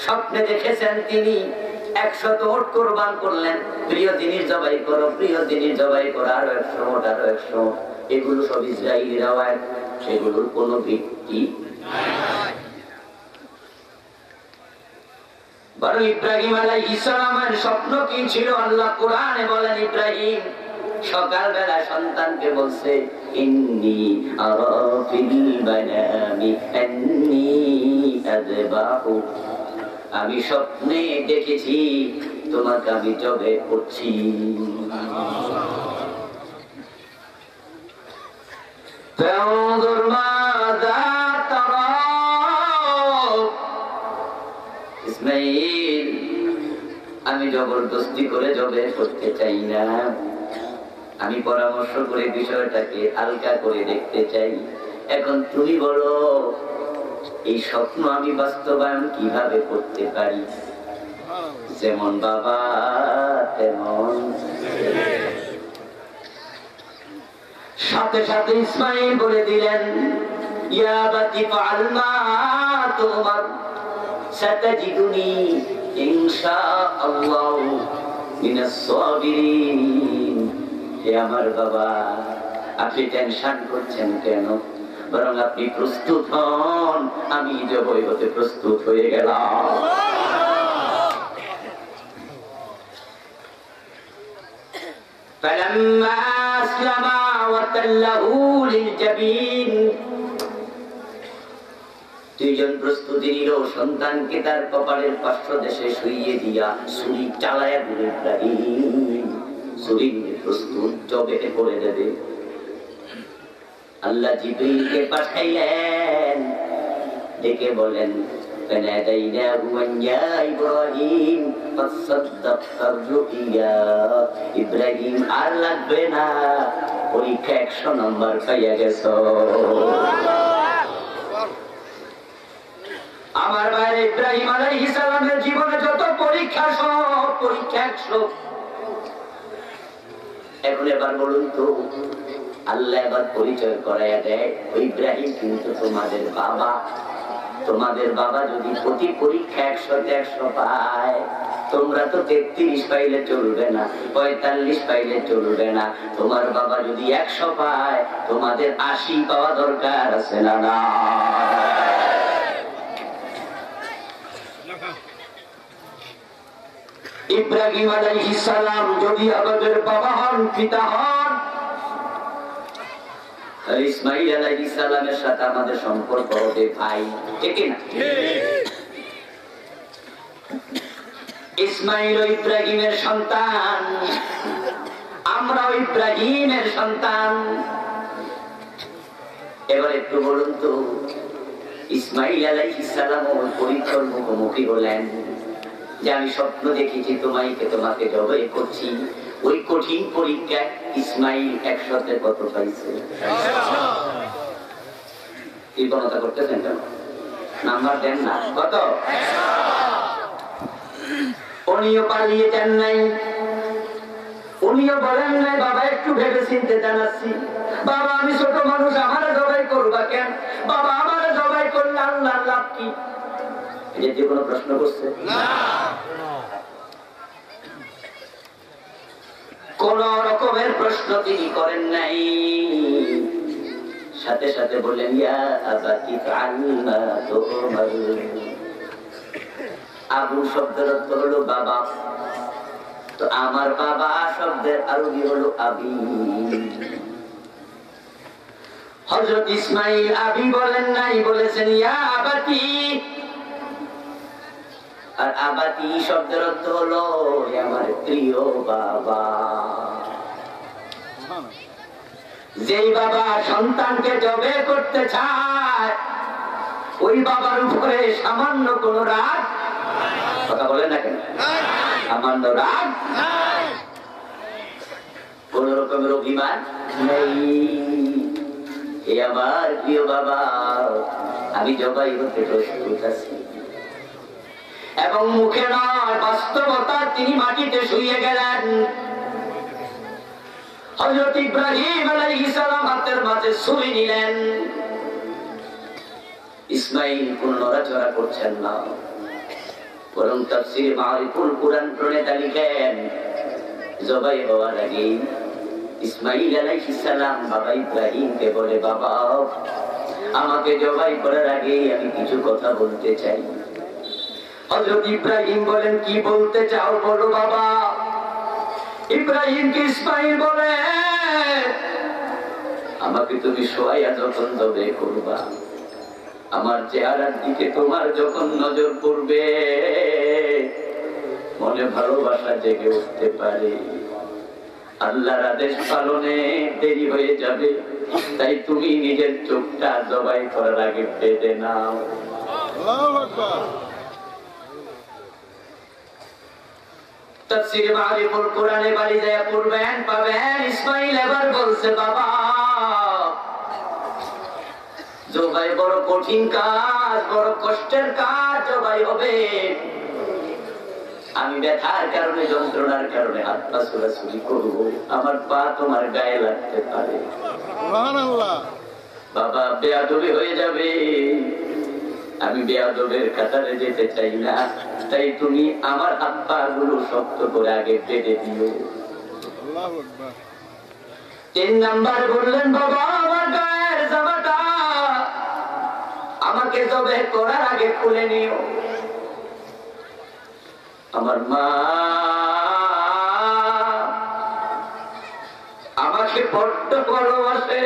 স্বপ্নে দেখেছেন তিনি 100 ওট কোরবান করলেন, প্রিয় জিনিস জবাই করো, প্রিয় জিনিস জবাই করো, আরো 100 ওট, আরো 100। এগুলো সব ইসরাইলি রাওয়ায়াত, সেগুলোর কোনো ভিত্তি নাই। বরং ইব্রাহিম আলাইহিস সালামের স্বপ্ন কি ছিল? আল্লাহ কোরআনে বলেন, ইব্রাহিম সকালবেলা সন্তানকে বলছে, ইন্নী আরা ফিল মানামি আন্নী আযবাহু, আমি স্বপ্নে দেখেছি তোমাকে আমি জবে করছি। فانظر ماذا ترى ইসমাইল, আমি আমি জবরদস্তি করে জবে করতে চাই না, আমি পরামর্শ করে বিষয়টাকে হালকা করে দেখতে চাই। এখন তুমি বলো এই স্বপ্ন আমি বাস্তবায়ন কিভাবে করতে পারি? যেমন বাবা তেমন। সাথে সাথে ইসমাইল বলে দিলেন, ইয়া বাতি ফাআল মা তুমার সাতাজিদুনি ইনশাআল্লাহ মিনাস সাবিরিন। হে আমার বাবা, আপনি টেনশন করছেন কেন? বরং আপনি প্রস্তুত হন, আমি জবাই হতে প্রস্তুত হয়ে গেলাম। فلما أسلما وتله للجبين, দুইজন প্রস্তুতি নিল, সন্তানকে তার কপালের পার্শ্বদেশে শুইয়ে দিয়া ছুরি চালায়া দিল ইব্রাহিম। ছুরি প্রস্তুত, জবে করে দেবে। আল্লাহ জিবরীলকে পাঠাইলেন, ডেকে বলেন فناديناه أن يا إبراهيم قد صدقت الرؤيا। ইব্রাহিম আর লাগবে না, পরীক্ষা 100 নম্বর পাইয়া গেছো। আমার ভাই ইব্রাহিম আলাইহিস সালামের জীবনে যত পরীক্ষা, সব পরীক্ষা 100। এখন এবার বলুন তো, আল্লাহ এবার পরিচয় করাইয়া দেয়, ইব্রাহিম কিন্তু তোমাদের বাবা। তোমাদের বাবা যদি প্রতি পরীক্ষা 100-তে 100 পায়, তোমরা তো 33 পাইলে চলবে না, 45 পাইলে চলবে না। তোমার বাবা যদি 100 পায়, তোমাদের 80 পাওয়া দরকার আছে না? না, ইব্রাহিম আলাইহিস সালাম যদি আমাদের বাবা হন, পিতা হন, ইসমাইল আলাইহিস সালামের সাথে আমাদের সম্পর্ক হবে ভাই, ঠিক না? ইসমাইল ও ইব্রাহিমের সন্তান, আমরা ইব্রাহিমের সন্তান। এবার একটু বলুন তো, ইসমাইল আলাইহিস সালাম ওই পরীক্ষার মুখোমুখি হলেন যে আমি স্বপ্ন দেখেছি তোমাকে জবাই করছি। ওই কঠিন পরীক্ষায় ইসমাইল 100-তে কত পাইছে? কৃপণতা করতেছেন কেন? নাম্বার দেন না, কত? উনিও পালিয়ে যান নাই, উনিও বলেন নাই বাবা একটু ভেবে চিনতে জানাচ্ছি, বাবা আমি ছোট মানুষ, আমারে জবাই করবা কেন? বাবা আমারে জবাই করলে আল্লাহর লাভ কি? এই যে কোনো প্রশ্ন করছে না? কোন রকমের প্রশ্ন তিনি করেন নাই, সাথে সাথে বললেন, ইয়া আবাতি ফাআল মা তুমার। আবু শব্দের অর্থ হলো বাবা, তো আমার বাবা শব্দের আরবি হলো আবি। হযরত ইসমাইল আবি বলেন নাই, বলেছেন ইয়া আবাতি। আর আবাতি শব্দের অর্থ হলো আমার প্রিয় বাবা। যেই বাবা সন্তানকে জবে করতে চায়, ওই বাবার উপরে সামান্য কোন রাগ, কথা বলেন না কেন? সামান্য রাগ, কোন রকমের অভিমান নেই। এই আমার প্রিয় বাবা, আমি জবাই হতে প্রস্তুত আছি। এবং মুখে নয়, বাস্তবতা তিনি মাটিতে শুয়ে গেলেন। হযরত ইব্রাহিম আলাইহিস সালাম হাতের মাঝে ছুরি নিলেন। ইসমাইল কোন নড়াচড়া করছেন না, বরং তাফসীরে মারিফুল কুরআন প্রণেতা লিখেন, জবাই হওয়ার আগে ইসমাইল আলাইহিস সালাম বাবা ইব্রাহিমকে বলে, বাবা আমাকে জবাই করার আগে আমি কিছু কথা বলতে চাই। হযরত ইব্রাহিম বলেন, কি বলতে চাও বলো বাবা। ইব্রাহিম কি ইসমাইল বলে, আমাকে তুমি শোয়াইয়া যখন জবাই করবা, আমার চেহারার দিকে তোমার যখন নজর পড়বে, মনে ভালোবাসা জেগে উঠতে পারে। আল্লাহর আদেশ পালনে দেরি হয়ে যাবে, তাই তুমি নিজের চোখটা জবাই করার আগে বেঁধে নাও। আল্লাহু আকবার। তাফসীর মারিফুল কোরআনে বাড়ি যায় পড়বেন পাবেন ইসমাইল এবার বলছে বাবা জবাই বড় কঠিন কাজ বড় কষ্টের কাজ জবাই হবে আমি ব্যথার কারণে যন্ত্রণার কারণে হাত পা ছোড়াছুড়ি করবো আমার পা তোমার গায়ে লাগতে পারে বাবা বেয়াদবি হয়ে যাবে আমি বেয়াদবের কাতারে যেতে চাই না তাই তুমি আমার হাত পা গুলো শক্ত করে আগে বেঁধে দিও 3 নাম্বার বললেন বাবা আমার গায়ের জামাটা আমাকে জবে করার আগে খুলে নিও আমার মা আমাকে বড্ড ভালোবাসে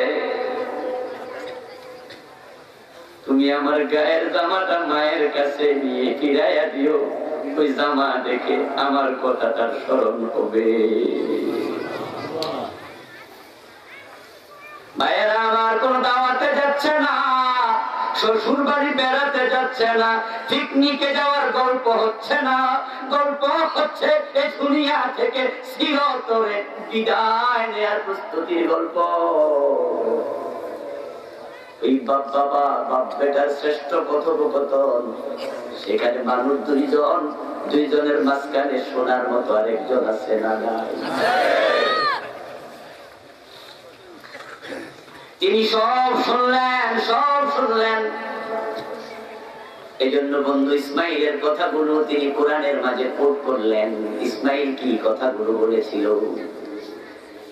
তুমি আমার গায়ের জামাটা মায়ের কাছে নিয়ে ফিরাইয়া দিও ওই জামা দেখে আমার কথাটার স্মরণ হবে ভাইয়েরা আমার কোন দাওয়াতে যাচ্ছে না শ্বশুর বাড়ি বেড়াতে যাচ্ছে না পিকনিকে যাওয়ার গল্প হচ্ছে না গল্প হচ্ছে এই দুনিয়া থেকে চিরতরে বিদায় নেয়ার প্রস্তুতির গল্প এই বাপ বাবা বাপ বেটার শ্রেষ্ঠ কথোপকথন সেখানে মানুষ দুইজনের মাঝখানে শোনার মতো আরেকজন আছে না তিনি সব শুনলেন এই জন্য বন্ধু ইসমাইলের কথাগুলো তিনি কোরআনের মাঝে কোট করলেন ইসমাইল কি কথাগুলো বলেছিল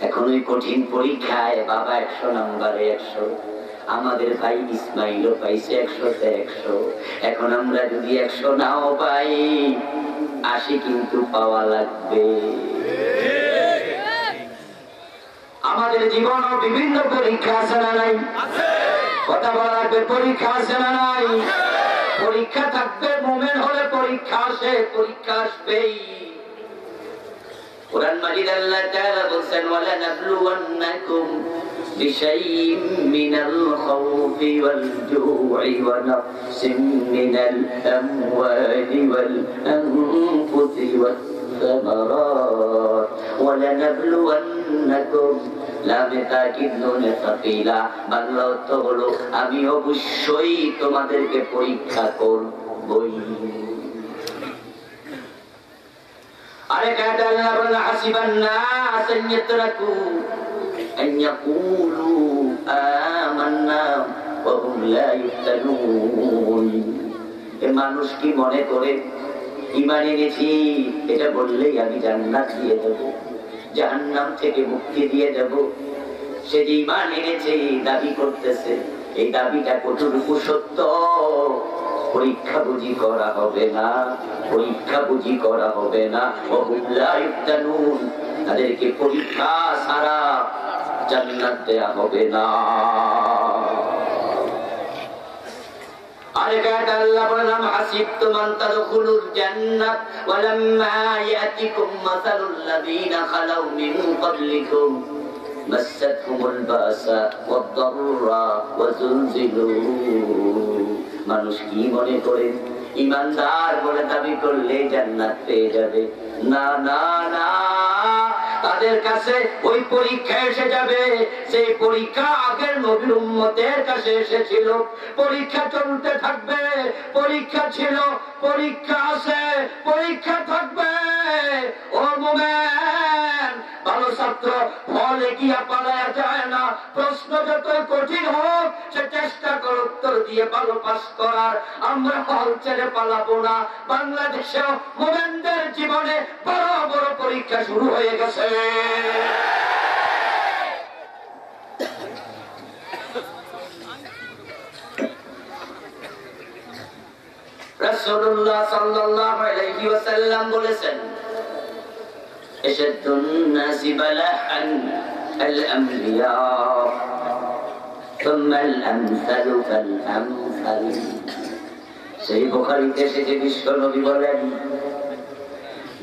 এখন ওই কঠিন পরীক্ষায় বাবা 100 নম্বরে 100 আমাদের ভাই ইসমাইলও পাইছে 100-তে 100 এখন আমরা যদি 100 নাও পাই 80 কিন্তু পাওয়া লাগবে আমাদের জীবনও বিভিন্ন পরীক্ষা আছে না নাই কথা বলা লাগবে পরীক্ষা আছে না নাই পরীক্ষা থাকবে মুমিন হলে পরীক্ষা আসবেই কুরআন মাজিদ আল্লাহ তাআলা বলেন ওয়ালা নাবলুওয়ান্নাকুম বিশাইইম মিনাল খাউফি ওয়াল জু'i ওয়া নাফসিন মিনাল আমওয়ালি ওয়াল আনফুসি ওয়াস সামারাত ওয়ালা নাবলুওয়ান্নাকুম লামে তাকিদ নুনে সাকিলা বাংলা অর্থ হলো আমি অবশ্যই তোমাদেরকে পরীক্ষা করবই আরে কাটা আল্লাহ বলে হাসিবান নাস আন ইয়াতরাকু আন ইয়াকুলু আমান্না ওয়া হুম লা ইফতানুন এ মানুষ কি মনে করে ঈমান এনেছি এটা বললেই আমি জান্নাত দিয়ে দেব জাহান্নাম থেকে মুক্তি দিয়ে দেব সে যে ঈমান এনেছে দাবি করতেছে এই দাবিটা কতটুকু সত্য পরীক্ষা বুঝি করা হবে না তাদেরকে পরীক্ষা ছাড়া জান্নাত দেয়া হবে না আরেকটা আল্লাহ বলেন হাসিবতুম আন তাদখুলুল জান্নাত ওয়ালাম্মা ইয়াতিকুম মাসালুল লাযীনা খালাউ মিন ক্বাবলিকুম মাসাতহুমুল বাসা ওয়াদ-দাররা ওয়া যুলজিলু মানুষ কি মনে করে ঈমানদার বলে দাবি করলে জান্নাত পেয়ে যাবে না না না তাদের কাছে ওই পরীক্ষা এসে যাবে যে পরীক্ষা আগের নবীর উম্মতের কাছে এসেছিল পরীক্ষা চলতে থাকবে পরীক্ষা ছিল পরীক্ষা আছে পরীক্ষা থাকবে ও মুমিন ভালো ছাত্র ফল এগিয়ে পালায়া যায় না প্রশ্ন যত কঠিন হোক সে চেষ্টা কর উত্তর দিয়ে ভালো পাস করার আমরা ফল ছেড়ে পালাবো না বাংলাদেশে মুমিনদের জীবনে বড় বড় পরীক্ষা শুরু হয়ে গেছে রাসূলুল্লাহ সাল্লাল্লাহু আলাইহি ওয়াসাল্লাম বলেছেন আশাদুন নাসি বালাআন আল আমবিয়া সুম্মা আল আমসালু ফাল আমসাল সেই বুখারীতে এসেছে বিশ্ব নবী বলেন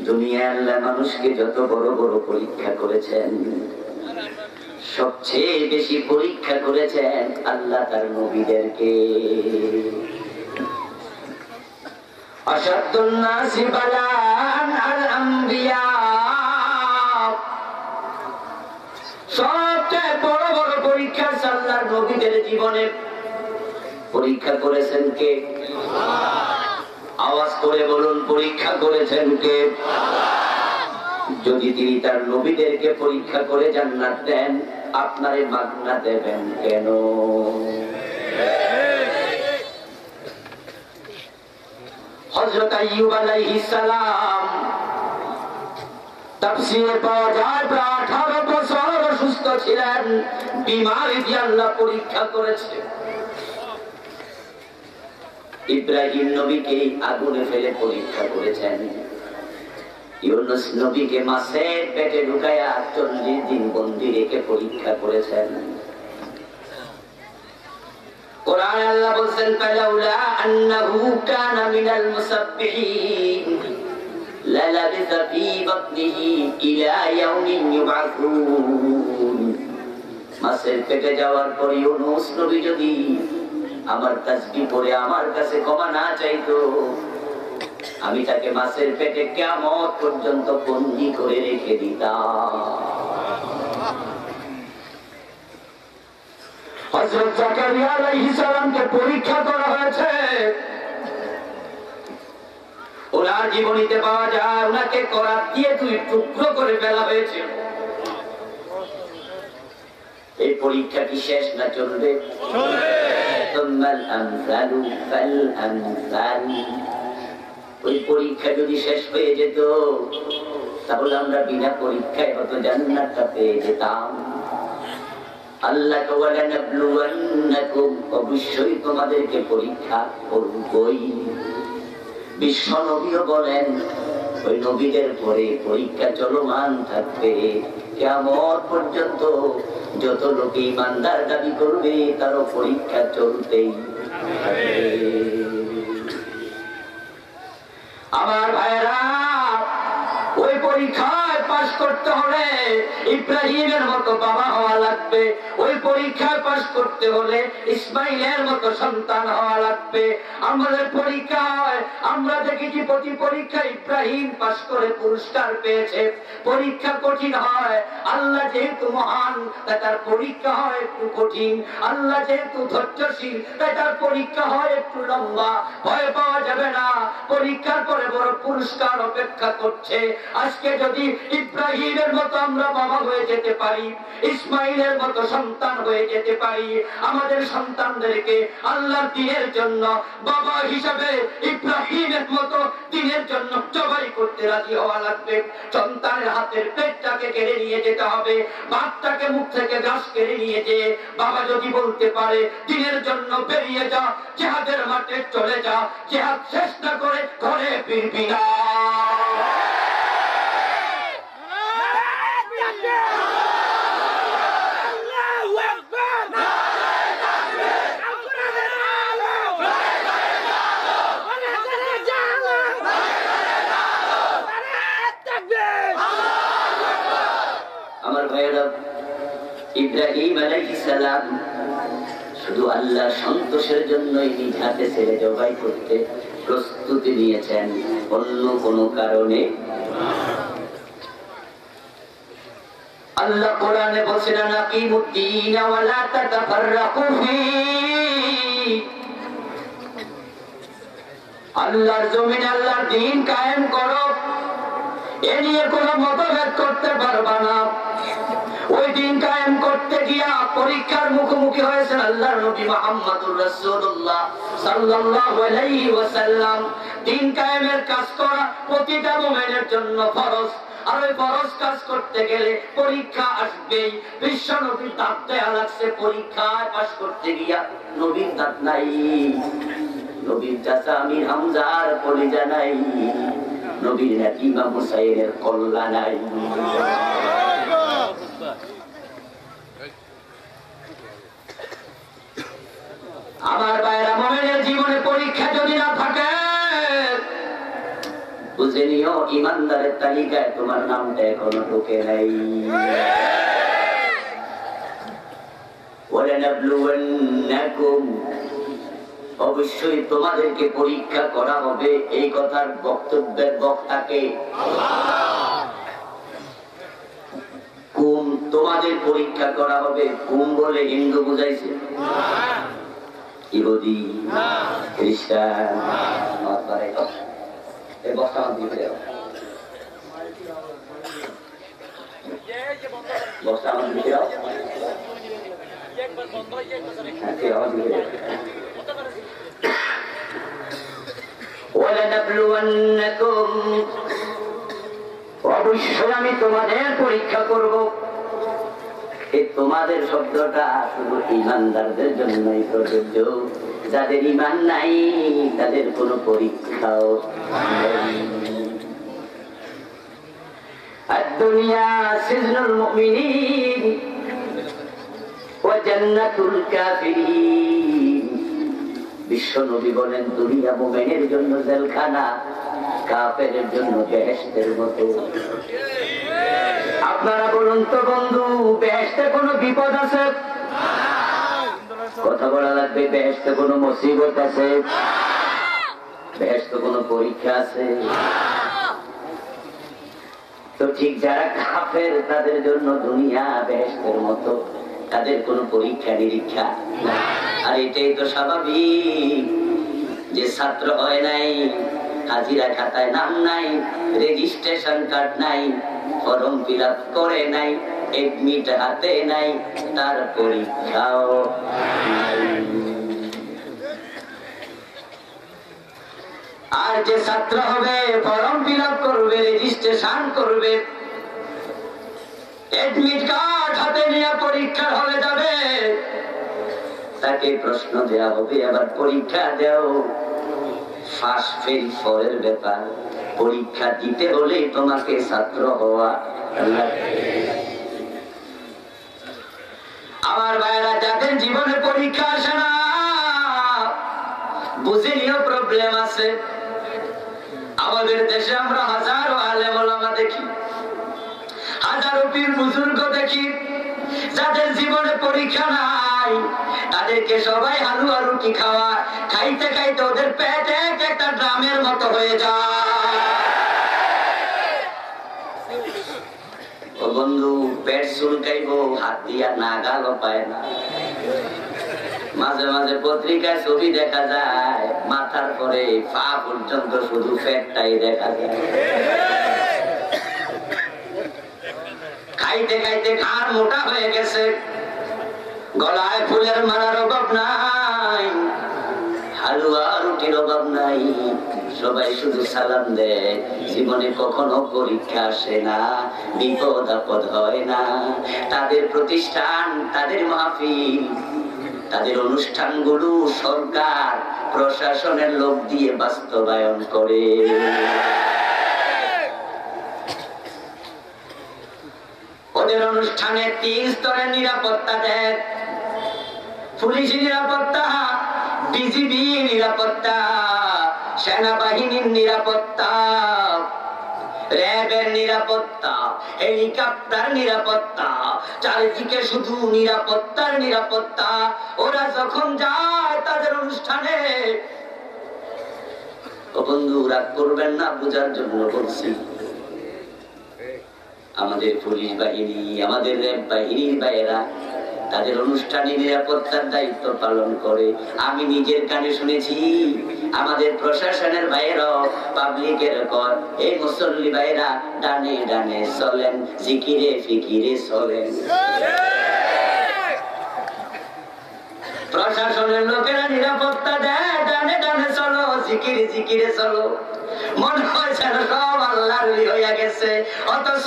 দুনিয়ায় আল্লাহ মানুষকে যত বড় বড় পরীক্ষা করেছেন সবচেয়ে বেশি পরীক্ষা করেছেন আল্লাহ তার নবীদেরকে আশাদুন নাসি বালাআন আল আমবিয়া নবীদের জীবনে পরীক্ষা করেছেন কে? আওয়াজ করে বলুন, পরীক্ষা করেছেন কে? যদি তিনি তার নবীদেরকে পরীক্ষা করে জান্নাত দেন, আপনারে মাগনা দেবেন কেন? হযরত আইয়ুব আলাইহিস সালাম তাফসীরে পাওয়া যায় প্রায় 18 বছর অসুস্থ ছিলেন, বিমারি দিয়ে আল্লাহ পরীক্ষা করেছে। ইব্রাহিম নবীকে আগুনে ফেলে পরীক্ষা করেছেন, ইউনূস নবীকে মাছের পেটে ঢুকায়া 40 দিন বন্দী রেখে পরীক্ষা করেছেন। কোরআনে আল্লাহ বলেন, ফালাউলা আন্নাহু কানা মিনাল মুসাব্বিহিন লালাবিসা ফী বাতনিহি ইলা ইয়াউমিন ইউবআসুন। মাছের পেটে যাওয়ার পর ইউনূস নবী যদি আমার তাসবিহ পড়ে আমার কাছে ক্ষমা না চাইতো, আমি তাকে মাছের পেটে কিয়ামত পর্যন্ত বন্দী করে রেখে দিতাম। হযরত জাকারিয়া আলাইহিস সালামকে পরীক্ষা করা হয়েছে। ওনার জীবনীতে পাওয়া যায় ওনাকে করাত দিয়ে 2 টুকরো করে ফেলা হয়েছে। এই পরীক্ষা কি শেষ না চলবে? চলবে। তুমাল আমসালু ফাল আমসাল। ওই পরীক্ষা যদি শেষ হয়ে যেত, তাহলে আমরা বিনা পরীক্ষায় হয়তো জান্নাতটা পেয়ে যেতাম। আল্লাহ ওয়ালা নাবলুওয়ান্নাকুম, অবশ্যই তোমাদেরকে পরীক্ষা করবই। বিশ্ব নবীও বলেন ওই নবীদের পরে পরীক্ষা চলমান থাকবে কিয়ামত পর্যন্ত। যত লোক ঈমানদার দাবি করবে তারও পরীক্ষা চলতেই থাকবে। আমার ভাইরা, ওই পরীক্ষায় পাস করতে হলে ইব্রাহিমের মতো বাবা হওয়া লাগবে, ওই পরীক্ষায় পাস করতে হলে ইসমাইলের মতো সন্তান হওয়া লাগবে। আমাদের পরীক্ষা হয়, আমরা দেখেছি প্রতি পরীক্ষা ইব্রাহিম পাস করে পুরস্কার পেয়েছে। পরীক্ষা কঠিন হয়, আল্লাহ যেহেতু মহান তাই তার পরীক্ষা হয় একটু কঠিন। আল্লাহ যেহেতু ধৈর্যশীল তাই তার পরীক্ষা হয় একটু লম্বা। ভয় পাওয়া যাবে না, পরীক্ষার পরে বড় পুরস্কার অপেক্ষা করছে। আজকে যদি ইব্রাহিমের মতো আমরা বাবা হয়ে যেতে পারি, ইসমাইলের মতো সন্তান হয়ে যেতে পারি, আমাদের সন্তানদেরকে আল্লাহর দ্বীনের জন্য বাবা হিসাবে ইব্রাহিমের মতো দ্বীনের জন্য জবাই করতে রাজি হওয়া লাগবে। সন্তানের হাতের পেটটাকে কেড়ে নিয়ে যেতে হবে, বাপটাকে মুখ থেকে ঘাস কেড়ে নিয়ে যে বাবা যদি বলতে পারে দ্বীনের জন্য বেরিয়ে যা, জিহাদের মাঠে চলে যা, জিহাদ শেষ না করে ঘরে ফিরবি না। আমার ভাইয়েরা, ইব্রাহিম আলাইহিস সালাম শুধু আল্লাহর সন্তোষের জন্যই নিজ হাতে ছেড়ে জবাই করতে প্রস্তুতি নিয়েছেন, অন্য কোনো কারণে। আল্লাহ কোরআনে বলেছেন, আকিমুদ্দীন ওয়া লা তাতাফাররাকু ফীহি। আল্লাহর জমিনে আল্লাহর দ্বীন কায়েম করো, এ নিয়ে কোনো মতভেদ করতে পারবা না। ওই দিন কায়েম করতে গিয়া পরীক্ষার মুখোমুখি হয়েছেন আল্লাহর নবী মুহাম্মদুর রাসূলুল্লাহ সাল্লাল্লাহু আলাইহি ওয়াসাল্লাম। দিন কায়েমের কাজ করা প্রতিটা মুমিনের জন্য ফরজ, আর ওই ফরজ কাজ করতে গেলে পরীক্ষা আসবেই। বিশ্ব নবীর দাঁত দেয়া লাগছে, পরীক্ষায় পাস করতে গিয়া নবীর দাঁত নাই, নবীর চাচা আমির হামজার কলিজা নাই, নবীর নাতি ইমাম হুসাইনের কল্লা নাই। আমার ভাইরা, মুমিনের জীবনে পরীক্ষা যদি না থাকে, বুঝে নিও ইমানদারের তালিকায় তোমার নামটা এখনো ঢোকে নাই। ওয়ালানাবলুওয়ান্নাকুম, অবশ্যই তোমাদেরকে পরীক্ষা করা হবে। এই কথার বক্তব্যের বক্তাকে আল্লাহ। কুম তোমাদের পরীক্ষা করা হবে, কুম বলে হিন্দু বুঝাইছে, ইহুদি, খ্রিস্টান। অবশ্যই আমি তোমাদের পরীক্ষা করব। এই তোমাদের শব্দটা শুধু ইমানদারদের জন্যই প্রযোজ্য, যাদের ইমান নাই তাদের কোনো পরীক্ষাও নেই। الدنيا سجن المؤمنين وجنة الكافرين। বিশ্ব নবী বলেন দুনিয়া মুমিনের জন্য জেলখানা, কাফেরের জন্য বেহেশতের মতো। আপনারা বলুন তো বন্ধু, বেহেশতে কোনো বিপদ আছে? কথা বলা লাগবে। বেহেশতে কোনো মুসিবত আছে? বেহেশতে কোনো পরীক্ষা আছে? তো ঠিক যারা কাফের তাদের জন্য দুনিয়া বেহেশতের মতো, তাদের কোনো পরীক্ষা নিরীক্ষা নাই। আর এটাই তো স্বাভাবিক যে ছাত্র হয় নাই, হাজিরা খাতায় নাম নাই, রেজিস্ট্রেশন কার্ড নাই, ফর্ম ফিল আপ করে নাই, এডমিট হাতে নাই, তার পরীক্ষাও নাই। আর যে ছাত্র হবে, ফর্ম ফিল আপ করবে, রেজিস্ট্রেশন করবে, এডমিট কার্ড হাতে নিয়ে পরীক্ষার হলে যাবে, তাকে প্রশ্ন দেওয়া হবে, আবার পরীক্ষা দেও। ফার্স্ট ফেল ফরের ব্যাপার। পরীক্ষা দিতে হলে তোমাকে ছাত্র হওয়া লাগবে। আমার ভাইরা, যাদের জীবনে পরীক্ষা আসে না, বুঝে নিও প্রবলেম আছে। আমাদের দেশে আমরা হাজারো আলেম ওলামা দেখি, হাজারো পীর বুজুর্গ দেখি, যাদের জীবনে পরীক্ষা নাই, তাদেরকে সবাই হালুয়া রুটি খাওয়া, খাইতে খাইতে ওদের পেট একটা ড্রামের মতো হয়ে যায়। ও বন্ধু, পেট চুলকাইবো, হাত দিয়া নাগালও পায় না। মাঝে মাঝে পত্রিকায় ছবি দেখা যায়, মাথার পরে পা পর্যন্ত শুধু পেটটাই দেখা যায়। খাইতে খাইতে ঘাড় মোটা হয়ে গেছে, গলায় ফুলের মালার অভাব নাই, হালুয়া রুটির অভাব নাই, সবাই শুধু সালাম দেয়। জীবনে কখনো পরীক্ষা আসে না, বিপদ আপদ হয় না। তাদের প্রতিষ্ঠান, তাদের মাহফিল, তাদের অনুষ্ঠানগুলো সরকার প্রশাসনের লোক দিয়ে বাস্তবায়ন করে। ওদের অনুষ্ঠানে 3 স্তরের নিরাপত্তা দেয়। পুলিশ নিরাপত্তা, বিজিবি নিরাপত্তা, সেনাবাহিনীর নিরাপত্তা, র্যাবের নিরাপত্তা, হেলিকপ্টার নিরাপত্তা, চারিদিকে শুধু নিরাপত্তার নিরাপত্তা। ওরা যখন যায় তাদের অনুষ্ঠানে, ও বন্ধু রাগ করবেন না, বোঝার জন্য বলছি, আমাদের পুলিশ বাহিনী, আমাদের র্যাব বাহিনীর ভাইয়েরা তাদের অনুষ্ঠানে নিরাপত্তার দায়িত্ব পালন করে। আমি নিজের কানে শুনেছি, আমাদের প্রশাসনের ভাইয়েরা পাবলিকের কর, এই মুসল্লি ভাইয়েরা ডানে ডানে চলেন, জিকিরে ফিকিরে চলেন। প্রশাসনের লোকেরা নিরাপত্তা দেয়, ডানে ডানে চলো, জিকিরে জিকিরে চলো। মনে হয় যেন সব আল্লাহর হইয়া গেছে, অথচ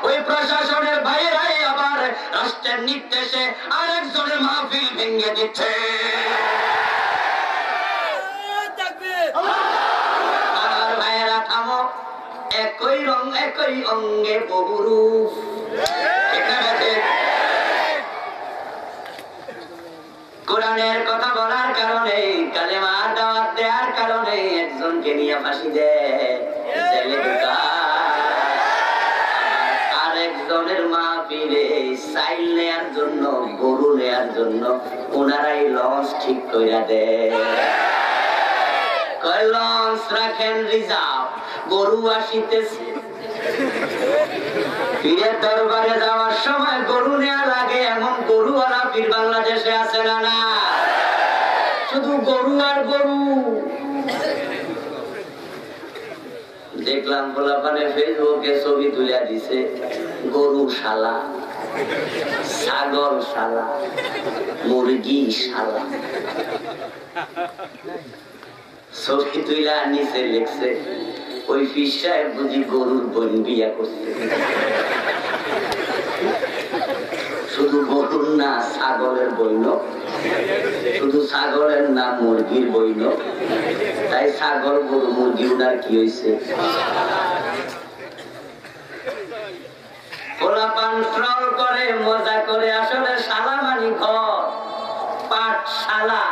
ওই প্রশাসনের ভাইয়েরাই আবার রাষ্ট্রের নির্দেশে আরেকজনের মাহফিল ভেঙে দিচ্ছে। আমার ভাইয়েরা থামো, একই রং একই অঙ্গে বহু রূপ। কোরআনের কথা বলার কারণে, কালেমার দাওয়াত দেওয়ার কারণে একজনকে নিয়ে ফাঁসি দেয়, জেলে ঢুকায়। আরেকজনের মাহফিলে সাইল নেয়ার জন্য, গরু নেয়ার জন্য ওনারাই লঞ্চ ঠিক কইরা দেয়। কয় লঞ্চ রাখেন রিজার্ভ, গরু আসিতেছে, পীরের দরবারে যাওয়ার সময় গরু নেওয়া লাগে, এমন গরুওয়ালা পীর বাংলাদেশে আছে না? না, শুধু গরু আর গরু। দেখলাম পোলাপানে ফেসবুকে ছবি তুলে দিছে, গরু শালা, ছাগল শালা, মুরগি শালা। ছবি তুলে নিচে লিখছে, ওই পীর সাহেব বুঝি গরুর বোন বিয়া করছে। শুধু গরুর না, ছাগলের বইন, শুধু ছাগলের না, মুরগির বইন। তাই ছাগল গরু মুরগি উনার কি হয়েছে? পোলাপান ট্রল করে, মজা করে, আসলে শালা মানি ঘর, পাঠশালা,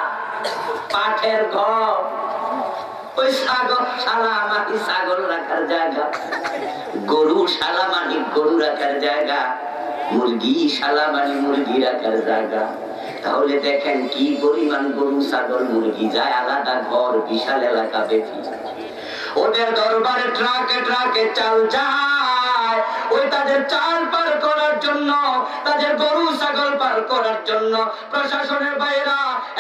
পাঠের ঘর। ওই ছাগল শালা মানি ছাগল রাখার জায়গা, গরু শালা মানি গরু রাখার জায়গা, মুরগি শালা মানি মুরগি রাখার জায়গা। তাহলে দেখেন কি পরিমাণ গরু ছাগল মুরগি যায় আলাদা ঘর, বিশাল এলাকা বেশি। ওদের দরবারে ট্রাকে ট্রাকে চাল যায়, ওই তাদের চাল পার করার জন্য, তাদের গরু ছাগল পার করার জন্য প্রশাসনের বাইরা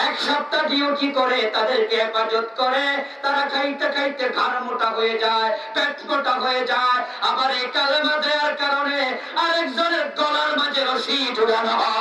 এক সপ্তাহ ডিউটি করে তাদেরকে হেফাজত করে। তারা খাইতে খাইতে ঘাড় মোটা হয়ে যায়, পেট মোটা হয়ে যায়। আবার এই কালেমা দেওয়ার কারণে আরেকজনের গলার মাঝে রশি ঝুলানো হয়।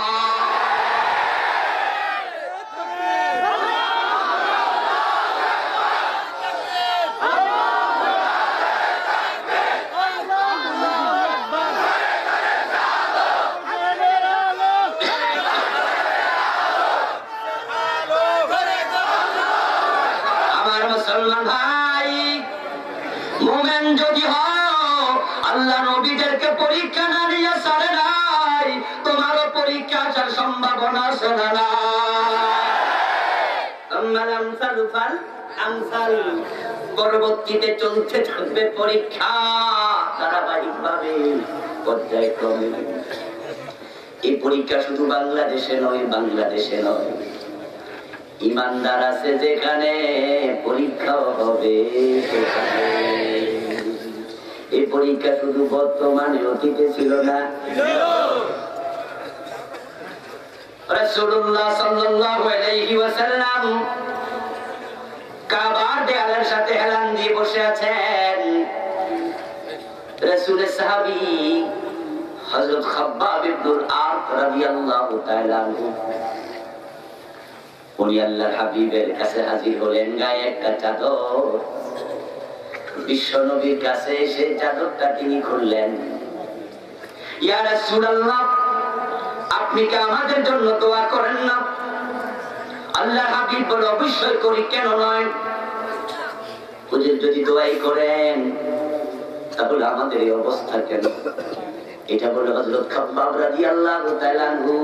মুসলমান ভাই, মুমিন যদি হও, আল্লাহ নবীদেরকে পরীক্ষা না নিয়ে ছাড়ে নাই, তোমারও পরীক্ষা আসার সম্ভাবনা আছে না? পরবর্তীতে চলতে থাকবে পরীক্ষা ধারাবাহিক ভাবে, পর্যায়ক্রমে। এই পরীক্ষা শুধু বাংলাদেশে নয়, বাংলাদেশে নয়, ইমানদার আছে যেখানে পরীক্ষাও হবে সেখানে। এই পরীক্ষা শুধু বর্তমানে, অতীতে ছিল না। রাসূলুল্লাহ সাল্লাল্লাহু আলাইহি ওয়াসাল্লাম কাবার দেয়ালের সাথে হেলান দিয়ে বসে আছেন। রাসূলের সাহাবী হযরত খাব্বাব ইবনুল আরত রাদিয়াল্লাহু তাআলা আনহু, উনি আল্লাহর হাবিবের কাছে হাজির হলেন, গায়ে একটা চাদর। বিশ্ব নবীর কাছে সেই চাদরটা তিনি খুললেন। ইয়া রাসূলুল্লাহ, আপনি কি আমাদের জন্য দোয়া করেন না? আল্লাহর হাবিব বলে, অবশ্যই করি, কেন নয়। হুজুর যদি দোয়াই করেন তাহলে আমাদের এই অবস্থা কেন? এটা বলে হযরত খাব্বাব রাদিয়াল্লাহু তাআলা আনহু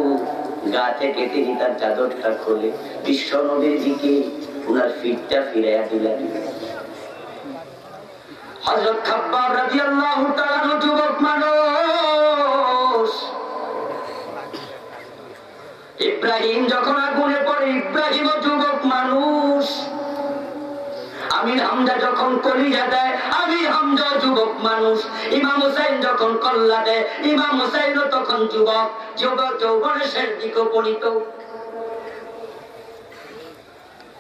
গা থেকে তিনি তার চাদরটা খুলে বিশ্ব নবীর দিকে উনার ফিটটা ফিরাইয়া দিলেন। হযরত খাব্বাব রাদিয়াল্লাহু তাআলা আনহু যুবক মানুষ। ইব্রাহিম যখন আগুনে পড়ে, ইব্রাহিমও যুবক মানুষ। আমির হামজা যখন কলিজা দেয়, আমির হামজা যুবক মানুষ। ইমাম হুসাইন যখন কল্লা দেয়, ইমাম হুসাইনও তখন যুবক। যুবক যৌবনের শেষ দিকে উপনীত।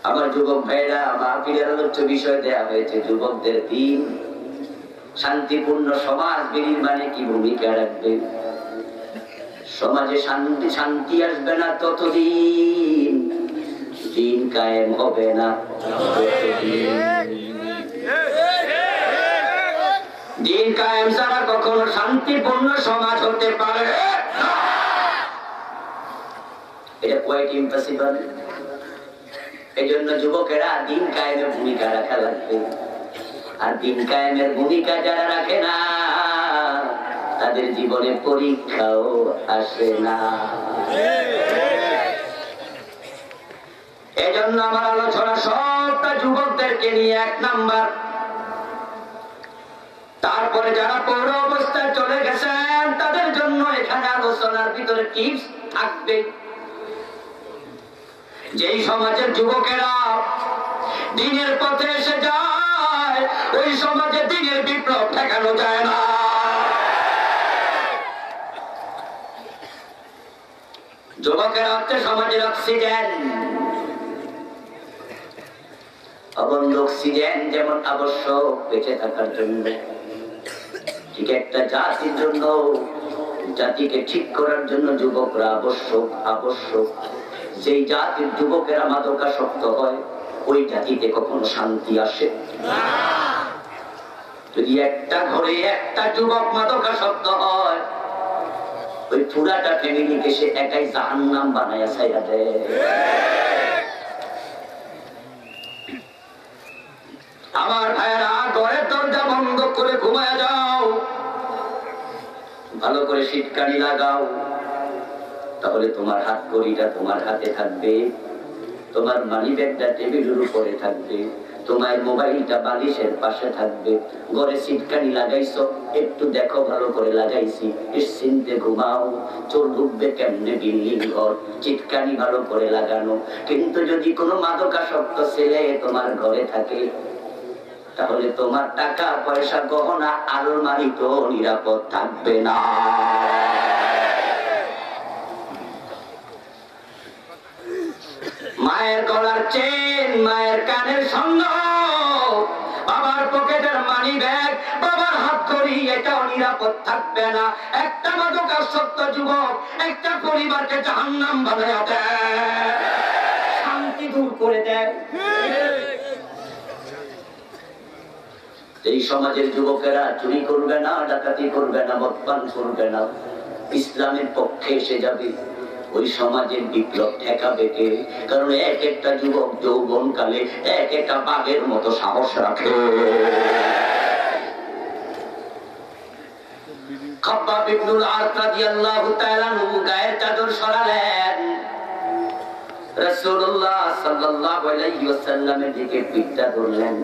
আমার যুবক ভাইরা, মাহফিলের আলোচ্য বিষয় দেয়া হয়েছে যুবকদের দিন। শান্তিপূর্ণ সমাজ বিনির্মাণে কি ভূমিকা রাখবে? সমাজে শান্তি আসবে না ততদিন দিন কায়েম হবে না। দিন কায়েম ছাড়া কখনো শান্তিপূর্ণ সমাজ হতে পারে না। এটা কোয়াইট ইম্পসিবল। এই জন্য যুবকেরা দিন কায়েমের ভূমিকা রাখা লাগবে। আর দিন কায়েমের ভূমিকা যারা রাখে না, তাদের জীবনে পরীক্ষাও আসে না। এজন্য আমার আলোচনা সবটা যুবকদেরকে নিয়ে, এক নাম্বার। তারপরে যারা পৌর অবস্থায় চলে গেছেন তাদের জন্য এখানে আলোচনার ভিতরে টিপস থাকবে। যেই সমাজের যুবকেরা দিনের পথে এসে যায়, ওই সমাজে দিনের বিপ্লব ঠেকানো যায় না। যুবকেরা হচ্ছে সমাজের অক্সিজেন। অবন্ধ অক্সিজেন যেমন আবশ্যক বেঁচে থাকার জন্য, ঠিক একটা জাতির জন্য, জাতিকে ঠিক করার জন্য যুবকরা আবশ্যক। যেই জাতির যুবকেরা মাদকাসক্ত হয়, ওই জাতিতে কখনো শান্তি আসে না। যদি একটা ঘরে একটা যুবক মাদকাসক্ত হয়, ওই পুরাটা ফ্যামিলিকে সে একাই জাহান্নাম বানায়া ছাইরা দেয়। আমার ভাইয়েরা, ঘরের দরজা বন্ধ করে ঘুমায়া যাও, ভালো করে শীতকানি লাগাও, তাহলে তোমার হাত কড়িটা তোমার হাতে থাকবে, তোমার মানি ব্যাগটা টেবিলের উপরে থাকবে, তোমার মোবাইলটা বালিশের পাশে থাকবে। ঘরে শীতকানি লাগাইছো, একটু দেখো ভালো করে লাগাইছি, নিশ্চিন্তে ঘুমাও। চোর ঢুকবে কেমনে বিল্ডিং ঘর, শীতকানি ভালো করে লাগানো। কিন্তু যদি কোনো মাদকাসক্ত ছেলে তোমার ঘরে থাকে, তাহলে তোমার টাকা পয়সা গহনা আলমারি তো নিরাপদ থাকবে না। মায়ের গলার চেন, মায়ের কানের সঙ্গে, বাবার পকেটের মানি ব্যাগ, বাবার হাত করি, এটাও নিরাপদ থাকবে না। একটা মাদকাসক্ত যুবক একটা পরিবারকে জাহান্নাম বানায়া দেয়, শান্তি দূর করে দেয়। এই সমাজের যুবকেরা চুরি করবে না, ডাকাতি করবে না, মদপান করবে না, ইসলামের পক্ষে এসে যাবে, ওই সমাজের বিপ্লব ঠেকাবে কে? কারণ এক একটা যুবক যৌবন কালে এক একটা বাঘের মতো সাহস রাখে। খাব্বাব ইবনুল আরত রাদিয়াল্লাহু তাআলা আনহু গায়ের চাদর সরালেন, রাসূলুল্লাহ সাল্লাল্লাহু আলাইহি ওয়াসাল্লামের দিকে পিঠটা ধরলেন।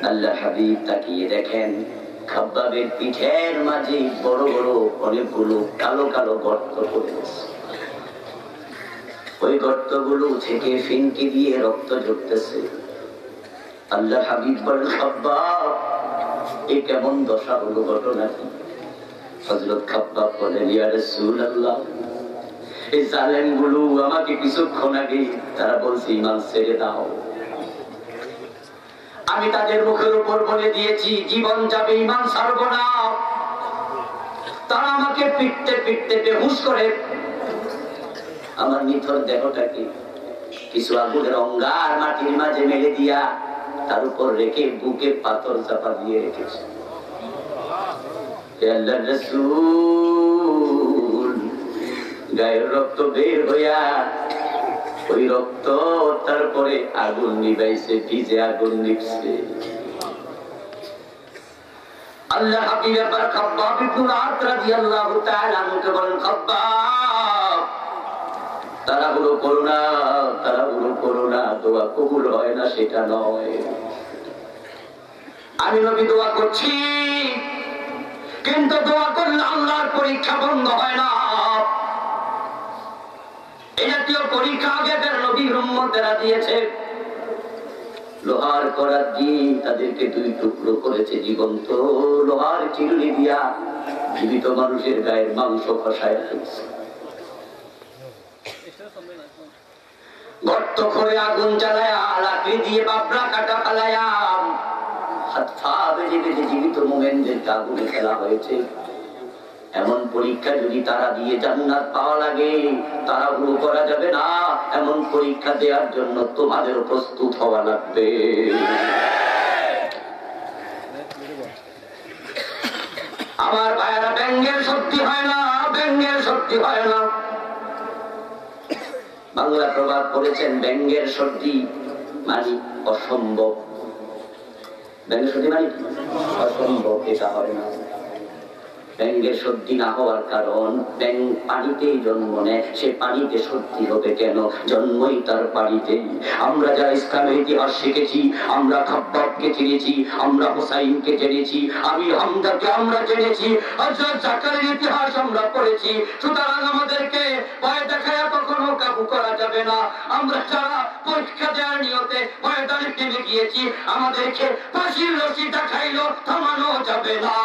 আল্লাহ হাবিব তাকিয়ে দেখেন, খাব্বাবের পিঠের মাঝে বড় বড় অনেকগুলো কালো কালো গর্ত পড়েছে। ওই গর্তগুলো থেকে ফিনকি দিয়ে রক্ত ঝরতেছে। আল্লাহ হাবিব বলেন, খাব্বাব, এ কেমন দশা হলো, ঘটনা কি? হযরত খাব্বাব বলেন, ইয়া রাসূলুল্লাহ, এই জালেমগুলো আমাকে কিছুক্ষণ আগে তারা বলছে ঈমান ছেড়ে দাও। আমি তাদের মুখের উপর বলে দিয়েছি জীবন যাবে, ঈমান ছাড়ব না। তারা আমাকে পিটতে পিটতে বেহুশ করে আমার নিথর দেহটাকে কিছু আগুনের অঙ্গার মাটির মাঝে মেলে দিয়া তার উপর রেখে বুকে পাথর চাপা দিয়ে রেখেছে। আল্লাহর রাসূল গায়ের রক্ত বের হইয়া ওই রক্ত তারপরে আগুন নিবাইছে, ভিজে আগুন নিভছে। আল্লাহ হাবিব এবার খাব্বাব ইবনুল আরত রাদিয়াল্লাহু তাআলা আনহুকে বলেন, খাব্বাব, তাড়াহুড়ো করো না, দোয়া কবুল হয় না সেটা নয়। আমি নবী দোয়া করছি, কিন্তু দোয়া করলে আল্লাহর পরীক্ষা বন্ধ হয় না। এই জাতীয় পরীক্ষা আগেকার নবীর উম্মতেরা দিয়েছে। লোহার করাত দিয়ে তাদেরকে দুই টুকরো করেছে, জীবন্ত লোহার চিরুনি দিয়া জীবিত মানুষের গায়ের মাংস খসায় ফেলছে। গর্ত করে আগুন জ্বালায়া, লাকড়ি দিয়ে বাবরা কাটা ফালায়া, হাত পা বেঁধে বেঁধে জীবিত মোমেনদেরকে আগুনে ফেলা হয়েছে। এমন পরীক্ষা যদি তারা দিয়ে জান্নাত পাওয়া লাগে, তারা ভুল করা যাবে না। এমন পরীক্ষা দেওয়ার জন্য তোমাদের প্রস্তুত হওয়া লাগবে। আমার ভাইয়েরা, ব্যঙ্গের সত্যি হয় না, ব্যঙ্গের সত্যি হয় না। বাংলা প্রবাদ করেছেন, ব্যঙ্গের সত্যি মানে অসম্ভব। ব্যঙ্গের সত্যি মানে অসম্ভব, এটা হয় না। ব্যাঙের সত্যি না হওয়ার কারণ, ব্যাঙ পানিতেই জন্ম নেয়, সে পানিতে সত্যি হবে কেন? জন্মই তার পানিতেই। আমরা যারা ইসলামের ইতিহাস শিখেছি, আমরা খাব্বাবকে চিনেছি, আমরা হুসাইনকে জেনেছি, আমির হামজাকে আমরা জেনেছি, হযরত জাকারির ইতিহাস আমরা পড়েছি। সুতরাং আমাদেরকে ভয় দেখায় কখনো কাবু করা যাবে না। আমরা যারা পরীক্ষা দেওয়ার নিয়তে ময়দানে নেমে গিয়েছি, আমাদেরকে ফাঁসির রশি দেখাইলো থামানো যাবে না।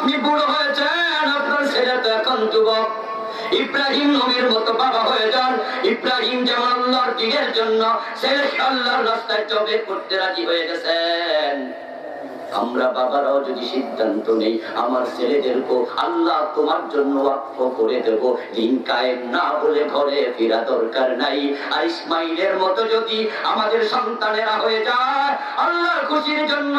আপনি বুড়ো হয়েছেন, আপনার ছেলে তো এখন যুবক। ইব্রাহিম নবীর মতো বাবা হয়ে যান। ইব্রাহিম যেমন আল্লাহর দ্বীনের জন্য ছেলেকে আল্লাহর রাস্তায় জবে করতে রাজি হয়ে গেছেন, আমরা বাবারাও যদি সিদ্ধান্ত নেই আমার ছেলেদেরকে আল্লাহ তোমার জন্য ওয়াকফ করে দেব, দিন কায়েম না বলে ঘরে ফেরা দরকার নাই। আর ইসমাইলের মতো যদি আমাদের সন্তানেরা হয়ে যায়, আল্লাহর খুশির জন্য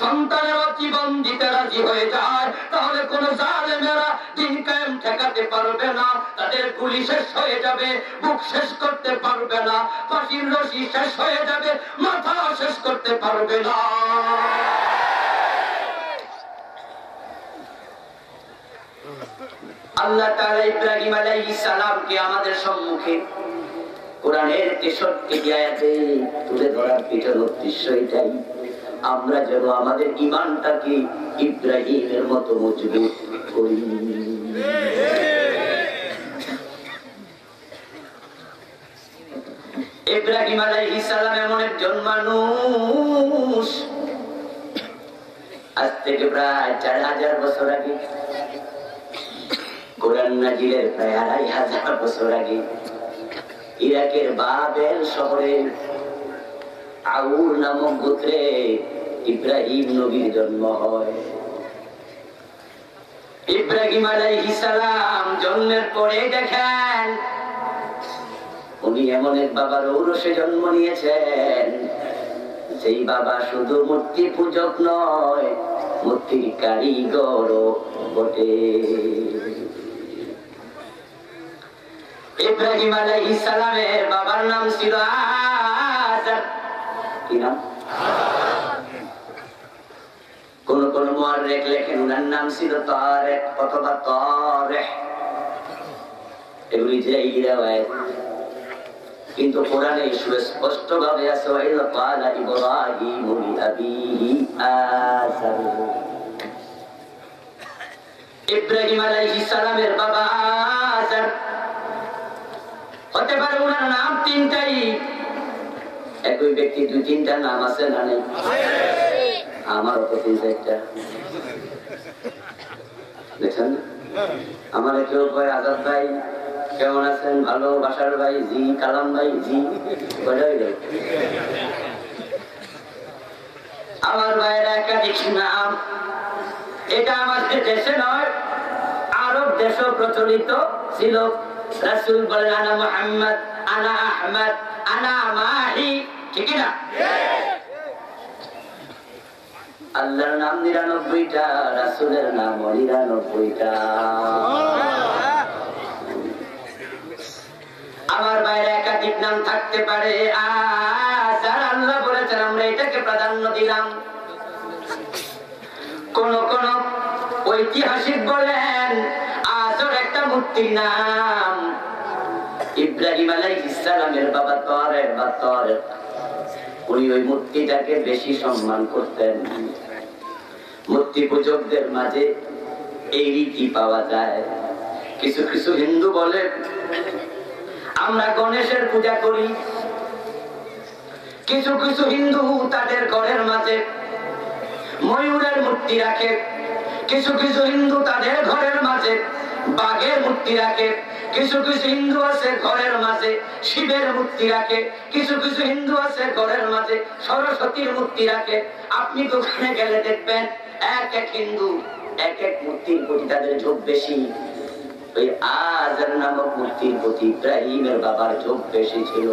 সন্তানেরা জীবন দিতে রাজি হয়ে যায়, তাহলে কোন জালেমেরা দিন কায়েম ঠেকাতে পারবে না। তাদের গুলি শেষ হয়ে যাবে, বুক শেষ করতে পারবে না, ফাঁসির রশি শেষ হয়ে যাবে, মাথা শেষ করতে পারবে না। আল্লাহ তাআলা ইব্রাহিম আলাইহিস সালামকে আমাদের সম্মুখে কোরআনের 63টি আয়াতে তুলে ধরার পিছনে উদ্দেশ্য এটাই, আমরা যেন আমাদের ঈমানটাকে ইব্রাহিমের মতো মজবুত করি। ইব্রাহিম আলাইহিস সালাম এমন একজন মানুষ, আজ থেকে প্রায় 4000 বছর আগে, কোরআন নাজিলের প্রায় 2500 বছর আগে, ইরাকের বাবেল শহরে আউর নামক গোত্রে ইব্রাহিম নবীর জন্ম হয়। ইব্রাহিম আলাইহিস সালাম জন্মের পরে দেখেন উনি এমন এক বাবার ঔরসে জন্ম নিয়েছেন, যেই বাবা শুধু মূর্তি পূজক নয়, মূর্তির কারিগরও বটে। ইব্রাহিম আলাইহিস সালামের বাবার নাম ছিল আযার। কি নাম? কোন কোন মুআররিখ লেখেন উনার নাম ছিল তারেক অথবা তারেহ, এগুলি ইসরাঈলী রওয়ায়াত, কিন্তু কোরআনে সুস্পষ্ট ভাবে আছে ওয়াইল ক্বালা ইব্রাহিম লিআবিহি আযার। ইব্রাহিম আলাইহিস সালামের বাবা আযার। হতে পারে ওনার নাম তিনটাই, একই ব্যক্তি 2-3টা নাম আছে না নেই? আমারও তো 3-4টা। দেখছেন আমার কেউ কয় আজাদ ভাই কেমন আছেন, ভালো, বাসার ভাই জি, কালাম ভাই জি, আমার ভাইয়ের একাধিক নাম। এটা আমাদের দেশে নয়, আরব দেশও প্রচলিত ছিল। রাসূল বলেন আনা মুহাম্মদ, আনা আহমদ, আনা মাহি, ঠিক না? আল্লাহর নাম 99টা, রাসূলের নাম 99টা। আমার বাইরে একাধিক নাম থাকতে পারে, আর আল্লাহ বলেছেন আমরা এটাকে প্রাধান্য দিলাম। কোন কোন ঐতিহাসিক বলেন আজর একটা মূর্তির নাম। ইব্রাহিম আলাইহিস সালামের বাবা তারেক বা তারেক, উনি ওই মূর্তিটাকে বেশি সম্মান করতেন। মূর্তি পূজকদের মাঝে এই রীতি পাওয়া যায়। কিছু কিছু হিন্দু বলে আমরা গণেশের পূজা করি, কিছু কিছু হিন্দু তাদের ঘরের মাঝে ময়ূরের মূর্তি রাখে, কিছু কিছু হিন্দু তাদের ঘরের মাঝে বাঘের মূর্তি রাখে, কিছু কিছু হিন্দু আছে ঘরের মাঝে শিবের মূর্তি রাখে, কিছু কিছু হিন্দু আছে ঘরের মাঝে সরস্বতীর মূর্তি রাখে। আপনি দোকানে গেলে দেখবেন এক এক হিন্দু এক এক মূর্তির প্রতি তাদের ঝোঁক বেশি। ওই আযার নামক মূর্তির প্রতি ইব্রাহিমের বাবার ঝোঁক বেশি ছিল।